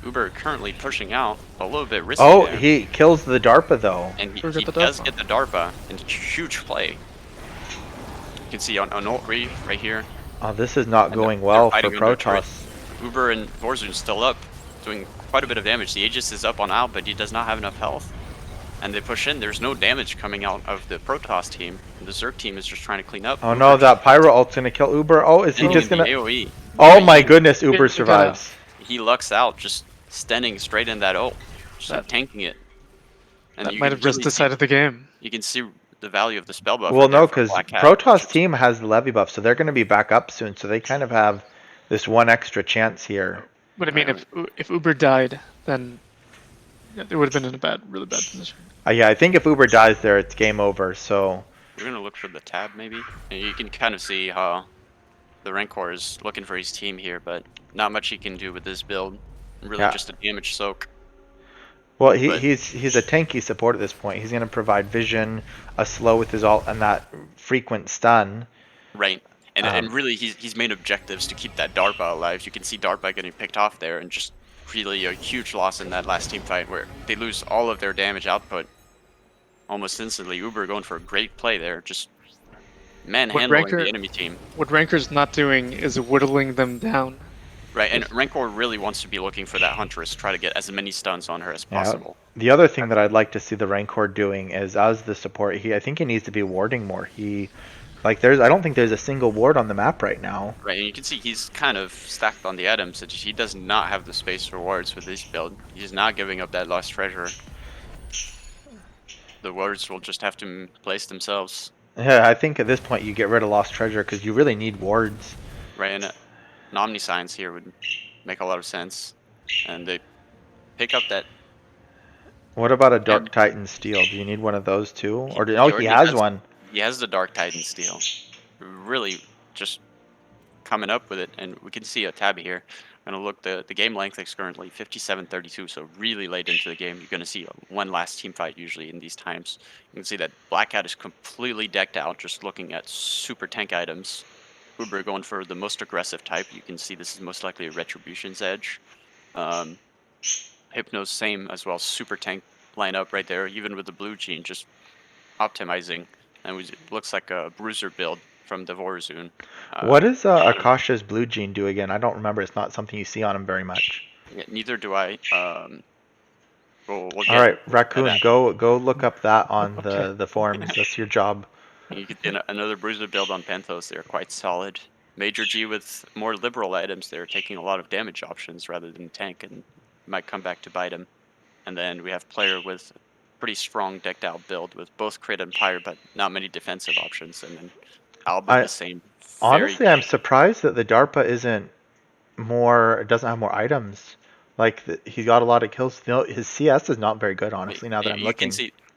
Uber currently pushing out, a little bit risky Oh, there. he kills the DARPA though. And he Forget the does DARPA. get the DARPA, and huge play. You can see on ult right here. Oh, this is not And going they're well for fighting under turret. Protoss. Uber and Vorzun still up, doing quite a bit of damage. The Aegis is up on Al, but he does not have enough health. And they push in. There's no damage coming out of the Protoss team. And the Zerg team is just trying to clean up. Oh Uber no, that just Pyro ult's gonna kill Uber. Oh, is he ending just the gonna... AoE. Oh my goodness, Uber Yeah. survives. He lucks out, just standing straight in that ult, just That- tanking it. And That you might can have just really see- decided the game. You can see the value of the spell buff. Well, right there no, for because Black Cat. Protoss team has the levy buff, so they're gonna be back up soon. So they kind of have this one extra chance here. But I mean, Right. if Uber died, then they would have been in a really bad position. Yeah, I think if Uber dies there, it's game over. So We're gonna look for the tab maybe, and you can kind of see how the Rancor is looking for his team here, but not much he can do with this build. Really, Yeah. just a damage soak. well, But- he's a tanky support at this point. He's gonna provide vision, a slow with his ult, and that frequent stun. Right, and really he's made objectives to keep that DARPA alive. You can see DARPA getting picked off there, and just really a huge loss in that last team fight where they lose all of their damage output almost instantly. Uber going for a great play there, just manhandling Rancor- the enemy team. What Ranker's not doing is whittling them down. Right, and Rancor really wants to be looking for that Huntress, try to get as many stuns on her as Yeah. possible. The other thing that I'd like to see the Rancor doing is, as the support, I think he needs to be warding more. I don't think there's a single ward on the map right now. Right, and you can see he's kind of stacked on the items. He does not have the space for wards with this build. He's not giving up that lost treasure. The wards will just have to place themselves. Yeah, I think at this point you get rid of lost treasure because you really need wards. Right, and an Omniscience here would make a lot of sense. And they pick up that... What about a Dark Titan steel? Do you need one of those too? Or he already has has- one. He has the Dark Titan steel. Really just coming up with it, and we can see a tab here. I'm gonna look, the game length is currently 57:32, so really late into the game. You're gonna see one last team fight usually in these times. You can see that Black Cat is completely decked out, just looking at super tank items. Uber going for the most aggressive type. You can see this is most likely a Retribution's Edge. Hypno's same as well, super tank lineup right there, even with the blue gene, just optimizing. And it looks like a bruiser build from the Vorzun. What does Akasha's blue gene do again? I don't remember. It's not something you see on him very much. Yeah, neither do I. We'll get All right, to Raccoon, that. go look up that on Okay. the forums. That's your job. You get another bruiser build on Panthos. They're quite solid. Major G with more liberal items. They're taking a lot of damage options rather than tank, and might come back to bite him. And then we have player with pretty strong decked out build with both crit and pyre, but not many defensive options. And then Albert the same. Honestly, I'm surprised that the DARPA doesn't have more items. Like he got a lot of kills. His CS is not very good, honestly. Now that I'm looking,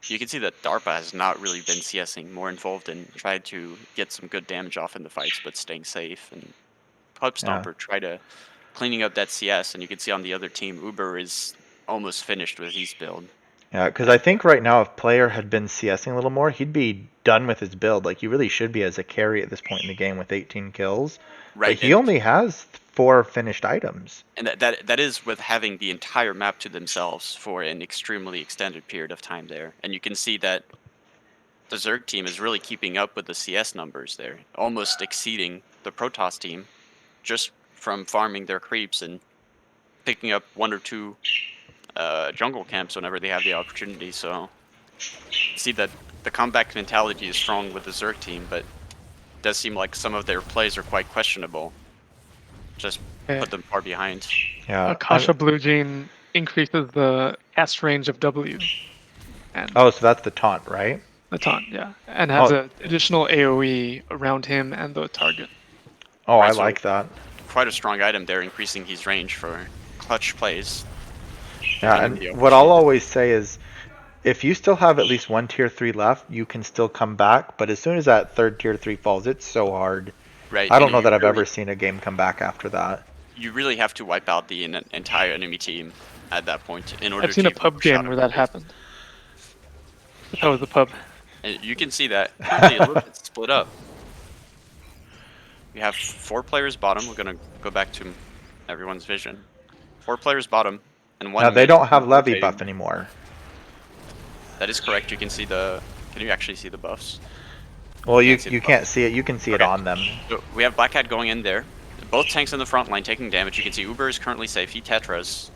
you can see that DARPA has not really been CSing, more involved in trying to get some good damage off in the fights, but staying safe. And Pub Stomper try to cleaning up that CS, and you can see on the other team, Uber is almost finished with his build. Yeah, because I think right now if player had been CSing a little more, he'd be done with his build. Like he really should be as a carry at this point in the game with 18 kills. Right. But he only has 4 finished items. And that is with having the entire map to themselves for an extremely extended period of time there. And you can see that the Zerg team is really keeping up with the CS numbers there, almost exceeding the Protoss team just from farming their creeps and picking up 1 or 2 jungle camps whenever they have the opportunity. So see that the comeback mentality is strong with the Zerg team, but it does seem like some of their plays are quite questionable. Just put them far behind. Yeah. Akasha Blue Gene increases the cast range of W. And Oh, so that's the taunt, right? The taunt, yeah, and have Oh, the additional AoE around him and the target. oh, I Right, so like that. quite a strong item there, increasing his range for clutch plays, Yeah, giving him and the what I'll opportunity. always say is, if you still have at least one tier 3 left, you can still come back, but as soon as that third tier 3 falls, it's so hard. Right, I and don't know that I've ever seen a game come back after that. you really have to wipe out the entire enemy team at that point in I've order seen to a even pub push out game of where the that base. happened. That was the pub. And you can see that currently a little bit split up. We have 4 players bottom. We're gonna go back to everyone's vision. 4 players bottom and Now 1 they mid don't have levy buff rotating. anymore. That is correct. You can see the. Can you actually see the buffs? Well, Can't see the you buffs. can't see it. You can see it Okay. on them. So we have Black Cat going in there. Both tanks in the front line taking damage. You can see Uber is currently safe. He tetras.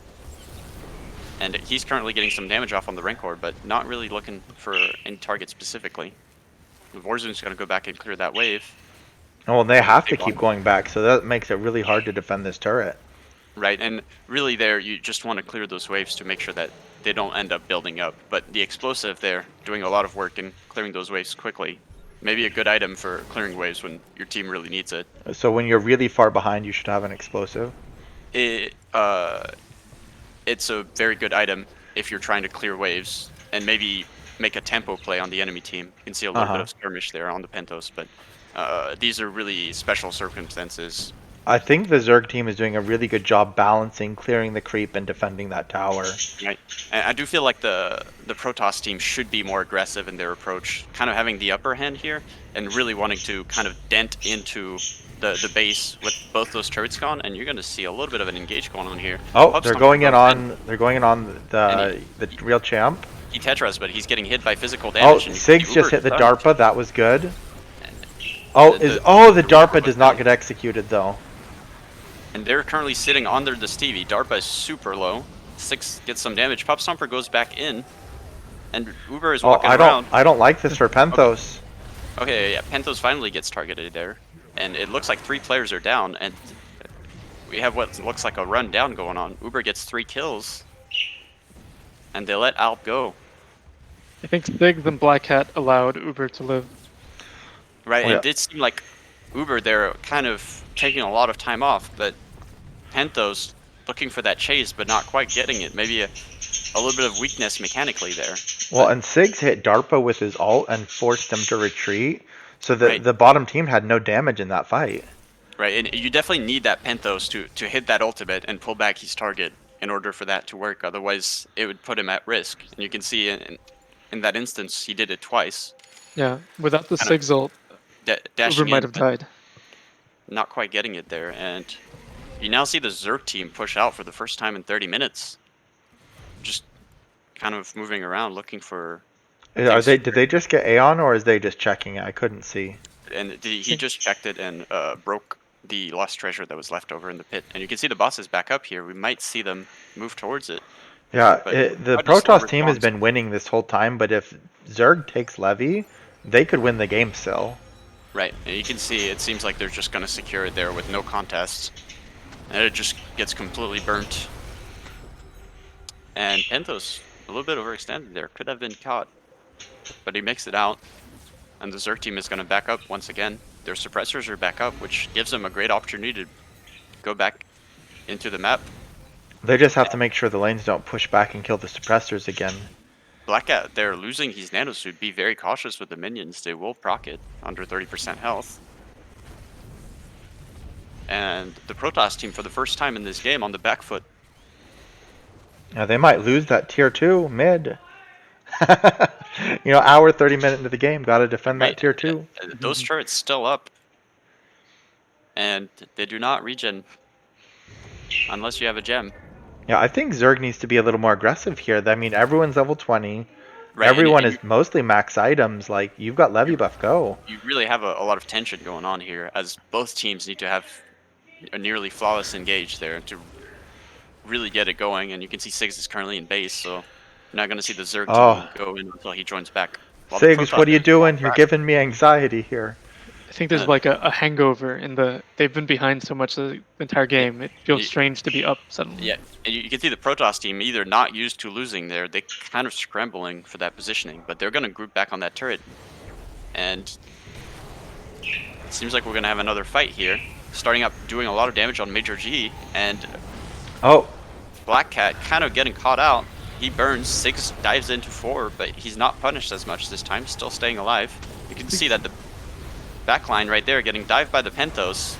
And he's currently getting some damage off on the Rancor, but not really looking for any target specifically. Warzone's going to go back and clear that wave. Well, they We have a have to big keep one. going back, so that makes it really hard to defend this turret. Right, and really there, you just want to clear those waves to make sure that they don't end up building up. But the explosive there, doing a lot of work and clearing those waves quickly, maybe a good item for clearing waves when your team really needs it. So when you're really far behind, you should have an explosive. It it's a very good item if you're trying to clear waves and maybe make a tempo play on the enemy team. You can see a little bit Uh-huh. of skirmish there on the Pentos, but these are really special circumstances. I think the Zerg team is doing a really good job balancing, clearing the creep, and defending that tower. Right. And I do feel like the Protoss team should be more aggressive in their approach, kind of having the upper hand here, and really wanting to kind of dent into the base with both those turrets gone, and you're going to see a little bit of an engage going on here. Oh, Pub Stomper goes in, they're going in on and the real champ. he tetras, but he's getting hit by physical Oh, damage, and you can see Sigs just Uber hit the stunned. DARPA. That was good. And Oh, the the Rancor DARPA goes does not down. get executed though. And they're currently sitting under the Stevie. DARPA is super low. 6 gets some damage. Pop Stomper goes back in, and Uber is Oh, walking around. I don't like this for Okay, Penthos. okay, yeah, Penthos finally gets targeted there, and it looks like 3 players are down, and we have what looks like a run down going on. Uber gets 3 kills, and they let Alp go. I think Sigs and Black Hat allowed Uber to live. Right, Oh, and yeah. it did seem like Uber there kind of taking a lot of time off, but Penthos looking for that chase, but not quite getting it. Maybe a little bit of weakness mechanically there. Well, But, and Sigs hit DARPA with his ult and forced him to retreat. So right, the bottom team had no damage in that fight. right, and you definitely need that Penthos to hit that ultimate and pull back his target in order for that to work. Otherwise, it would put him at risk. And you can see in that instance, he did it twice, Yeah, without the kind of Sigs ult, Uber dashing might in, have but died. not quite getting it there. And you now see the Zerg team push out for the first time in 30 minutes. Just kind of moving around, looking for Are things they? to Did clear. they just get Aeon, or is they just checking it? I couldn't see. And he just checked it and broke the lost treasure that was left over in the pit. And you can see the boss is back up here. We might see them move towards it, Yeah, but the quite a slow Protoss team has response. been winning this whole time, but if Zerg takes Levy, they could win the game still. Right, and you can see it seems like they're just going to secure it there with no contests. And it just gets completely burnt. And Penthos, a little bit overextended there, could have been caught. But he makes it out. And the Zerg team is going to back up once again. Their suppressors are back up, which gives them a great opportunity to go back into the map. They just have to make sure the lanes don't push back and kill the suppressors again. Black Cat, they're losing his nanosuit. Be very cautious with the minions. They will proc it under 30% health. And the Protoss team, for the first time in this game, on the back foot. Yeah, they might lose that tier 2 mid. Hour 30 minute into the game, gotta defend that Right, tier 2. those turrets still up. And they do not regen unless you have a gem. Yeah, I think Zerg needs to be a little more aggressive here. I mean, everyone's level 20. Right, Everyone and is mostly max items. Like, you've got Levy buff, go. you really have a lot of tension going on here, as both teams need to have a nearly flawless engage there to really get it going. And you can see Sigs is currently in base, so you're not going to see the Zerg Oh, team go in until he joins back. While the Sigs, Protoss what are you are still on doing? You're track. giving me anxiety here. think there's like a hangover in they've been behind so much the entire Yeah, game. It feels y- strange to be up suddenly. yeah, and you can see the Protoss team either not used to losing there, they kind of scrambling for that positioning, but they're gonna group back on that turret, and it seems like we're gonna have another fight here. Starting up, doing a lot of damage on Major G, and Oh, Black Cat kind of getting caught out. He burns, 6 dives into 4, but he's not punished as much this time, still staying alive. You can see that the backline right there getting dived by the Pentos,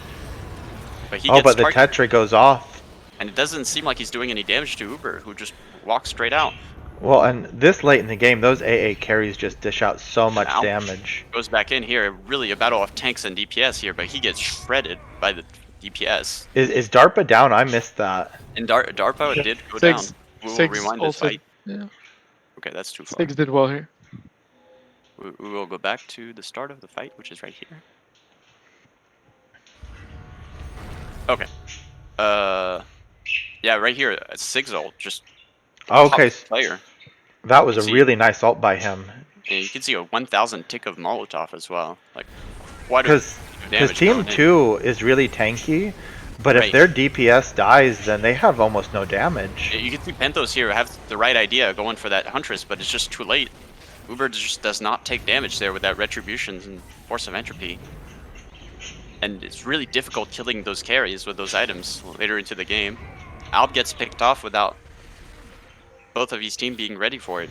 but he oh, gets but the targeted, Tetra goes off. and it doesn't seem like he's doing any damage to Uber, who just walks straight out. Well, and this late in the game, those AA carries just dish out so And much Alp damage. goes back in here, really a battle of tanks and DPS here, but he gets shredded by the DPS. Is DARPA down? I missed that. And DARPA Yeah. did go down. Sigs, We will Sigs rewind this ulted. fight. Yeah, Okay, that's too far. Sigs did well here. We will go back to the start of the fight, which is right here. Okay. Yeah, right here, Sig's ult just Okay, popped the player. that was a See- really nice ult by him. And you can see a 1,000 tick of Molotov as well. Like, quite a Because bit of damage Team going in. 2 is really tanky, but if Right. their DPS dies, then they have almost no damage. You can see Pentos here have the right idea going for that Huntress, but it's just too late. Uber just does not take damage there with that Retributions and Force of Entropy. And it's really difficult killing those carries with those items later into the game. Alb gets picked off without both of his team being ready for it.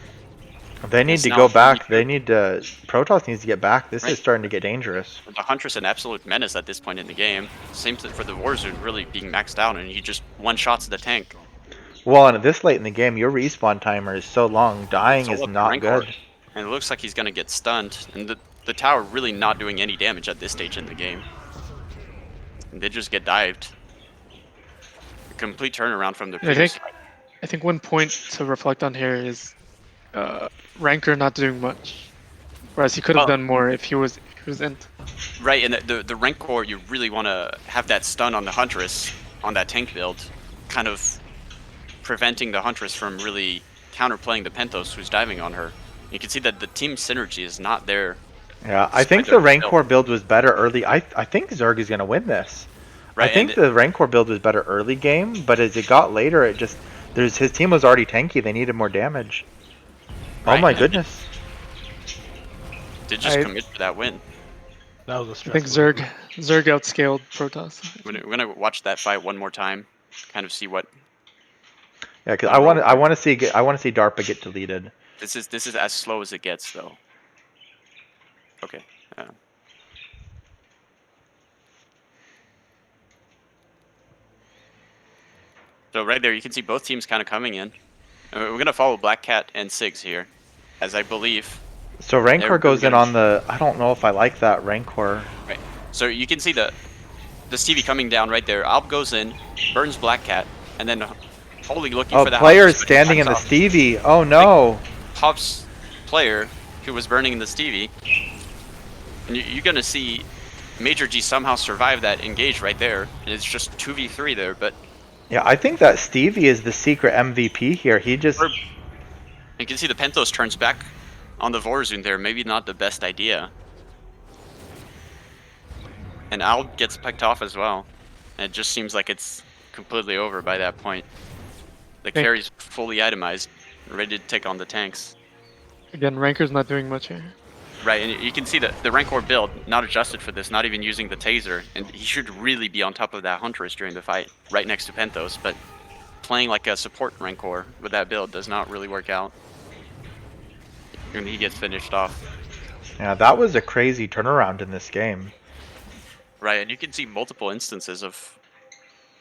They need It's to now go back. 3v2. They need to. Protoss needs to get back. This Right. is starting to get dangerous. The Huntress an absolute menace at this point in the game. Same thing for the Warzone really being maxed out, and he just one-shots the tank. Well, and this late in the game, your respawn timer is so long. Dying So is what the not Rancor- good. And it looks like he's gonna get stunned, and the tower really not doing any damage at this stage in the game. And they just get dived. A complete turnaround from the And I previous think fight. I think one point to reflect on here is Ranker not doing much, whereas he could have Well- done more if he was in. Right, and the Rancor, you really want to have that stun on the Huntress on that tank build, kind of preventing the Huntress from really counterplaying the Pentos who's diving on her. You can see that the team synergy is not there. Yeah, I Despite think their the Rancor build was better early. I think Zerg is gonna win this. Right, I think and the Rancor build was better early game, but as it got later, it just his team was already tanky. They needed more damage. Oh Right, my and it goodness! did just I- commit for that win. That was a I think stressful. Zerg outscaled Protoss. We're gonna watch that fight one more time, kind of see what Yeah, because I'm I rolling. want to see DARPA get deleted. this is. This is as slow as it gets, though. Okay. So right there, you can see both teams kind of coming in. We're gonna follow Black Cat and Sigs here, as I believe. So Rancor They're goes in gonna- on the. I don't know if I like that Rancor. Right. So you can see the Stevie coming down right there. Alb goes in, burns Black Cat, and then Holy looking Oh, for the player Huntress, is but standing in the pops off. Stevie. Oh no! Pops player who was burning the Stevie. And you're gonna see Major G somehow survive that engage right there. It's just 2v3 there, but Yeah, I think that Stevie is the secret MVP here. He just. Or- you can see the Pentos turns back on the Vorzun there. Maybe not the best idea. And Al gets picked off as well. And it just seems like it's completely over by that point. The Hey. carry's fully itemized, ready to take on the tanks. Again, Ranker's not doing much here. Right, and you can see the Rancor build, not adjusted for this, not even using the taser. And he should really be on top of that Huntress during the fight, right next to Pentos. But playing like a support Rancor with that build does not really work out. And he gets finished off. Yeah, that was a crazy turnaround in this game. Right, and you can see multiple instances of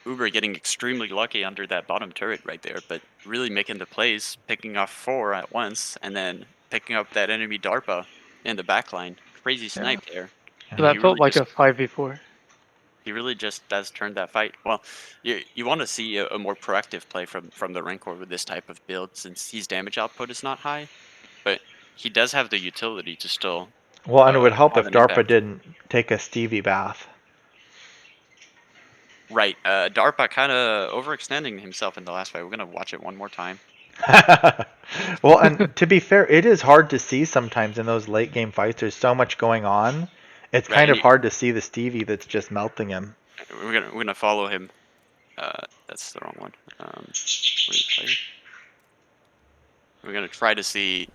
Uber getting extremely lucky under that bottom turret right there, but really making the plays, picking off 4 at once, and then picking up that enemy DARPA in the backline. Crazy snipe there. Yeah. So that he felt really like just- a 5v4. He really just does turn that fight. Well, you want to see a more proactive play from the Rancor with this type of build, since his damage output is not high, but he does have the utility to still. Well, and it would help have if an DARPA impact. didn't take a Stevie bath. Right, DARPA kind of overextending himself in the last fight. We're gonna watch it one more time. Well, and to be fair, it is hard to see sometimes in those late game fights. There's so much going on. It's Right, kind and of hard to see the Stevie that's just melting him. we're gonna follow him. That's the wrong one. Where's the player? We're gonna try to see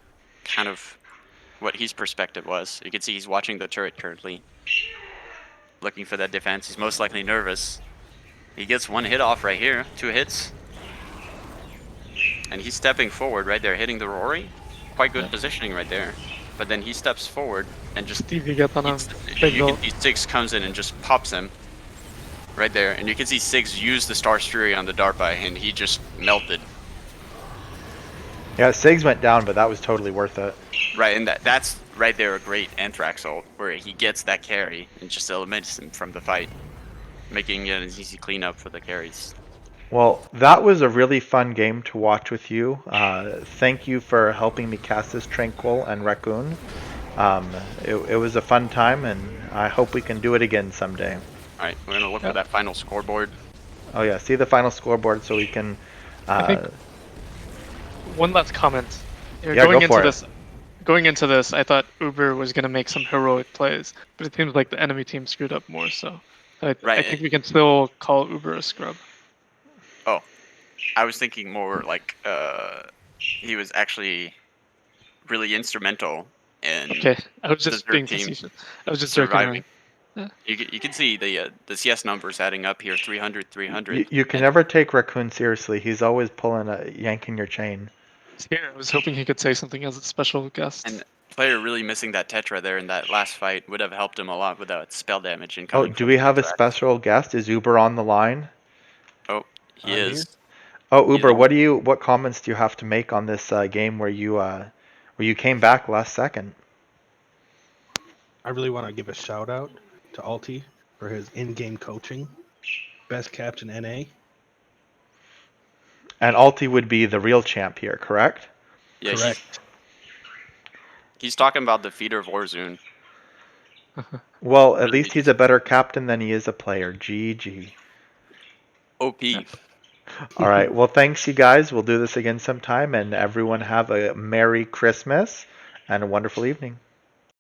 kind of what his perspective was. You can see he's watching the turret currently, looking for that defense. He's most likely nervous. He gets one hit off right here, 2 hits, and he's stepping forward right there, hitting the Rory. Quite good positioning right there. But then he steps forward and just Stevie gets on a eats, big you can goal. see Six comes in and just pops him right there, and you can see Six use the Star's Fury on the Darpa, and he just melted. Yeah, Sigs went down, but that was totally worth it. Right, and that's right there a great Anthrax ult, where he gets that carry and just eliminates him from the fight, making it an easy cleanup for the carries. Well, that was a really fun game to watch with you. Thank you for helping me cast this Tranquil and Raccoon. It was a fun time, and I hope we can do it again someday. Alright, we're gonna look for that final scoreboard. Oh yeah, see the final scoreboard so we can. I think one last comment. Yeah, go for it. Going into this, I thought Uber was gonna make some heroic plays, but it seems like the enemy team screwed up more. So I think we can still call Uber a scrub. Oh, I was thinking more like he was actually really instrumental in Okay, I was just the being team facetious. I was just surviving. joking around. You can see the CS numbers adding up here, 300, 300. You can never take Raccoon seriously. He's always yanking your chain. Here, I was hoping he could say something as a special guest. And player really missing that Tetra there in that last fight would have helped him a lot without spell damage Oh, incoming. do we have a special guest? Is Uber on the line? Oh, he is. Oh, Uber, what comments do you have to make on this game where you came back last second? I really want to give a shout out to Alti for his in-game coaching. Best captain NA. And Alti would be the real champ here, correct? Yeah, Correct. He's talking about the feeder of Warzone. Well, at least he's a better captain than he is a player. GG. OP. All right. Well, thanks, you guys. We'll do this again sometime, and everyone have a Merry Christmas and a wonderful evening.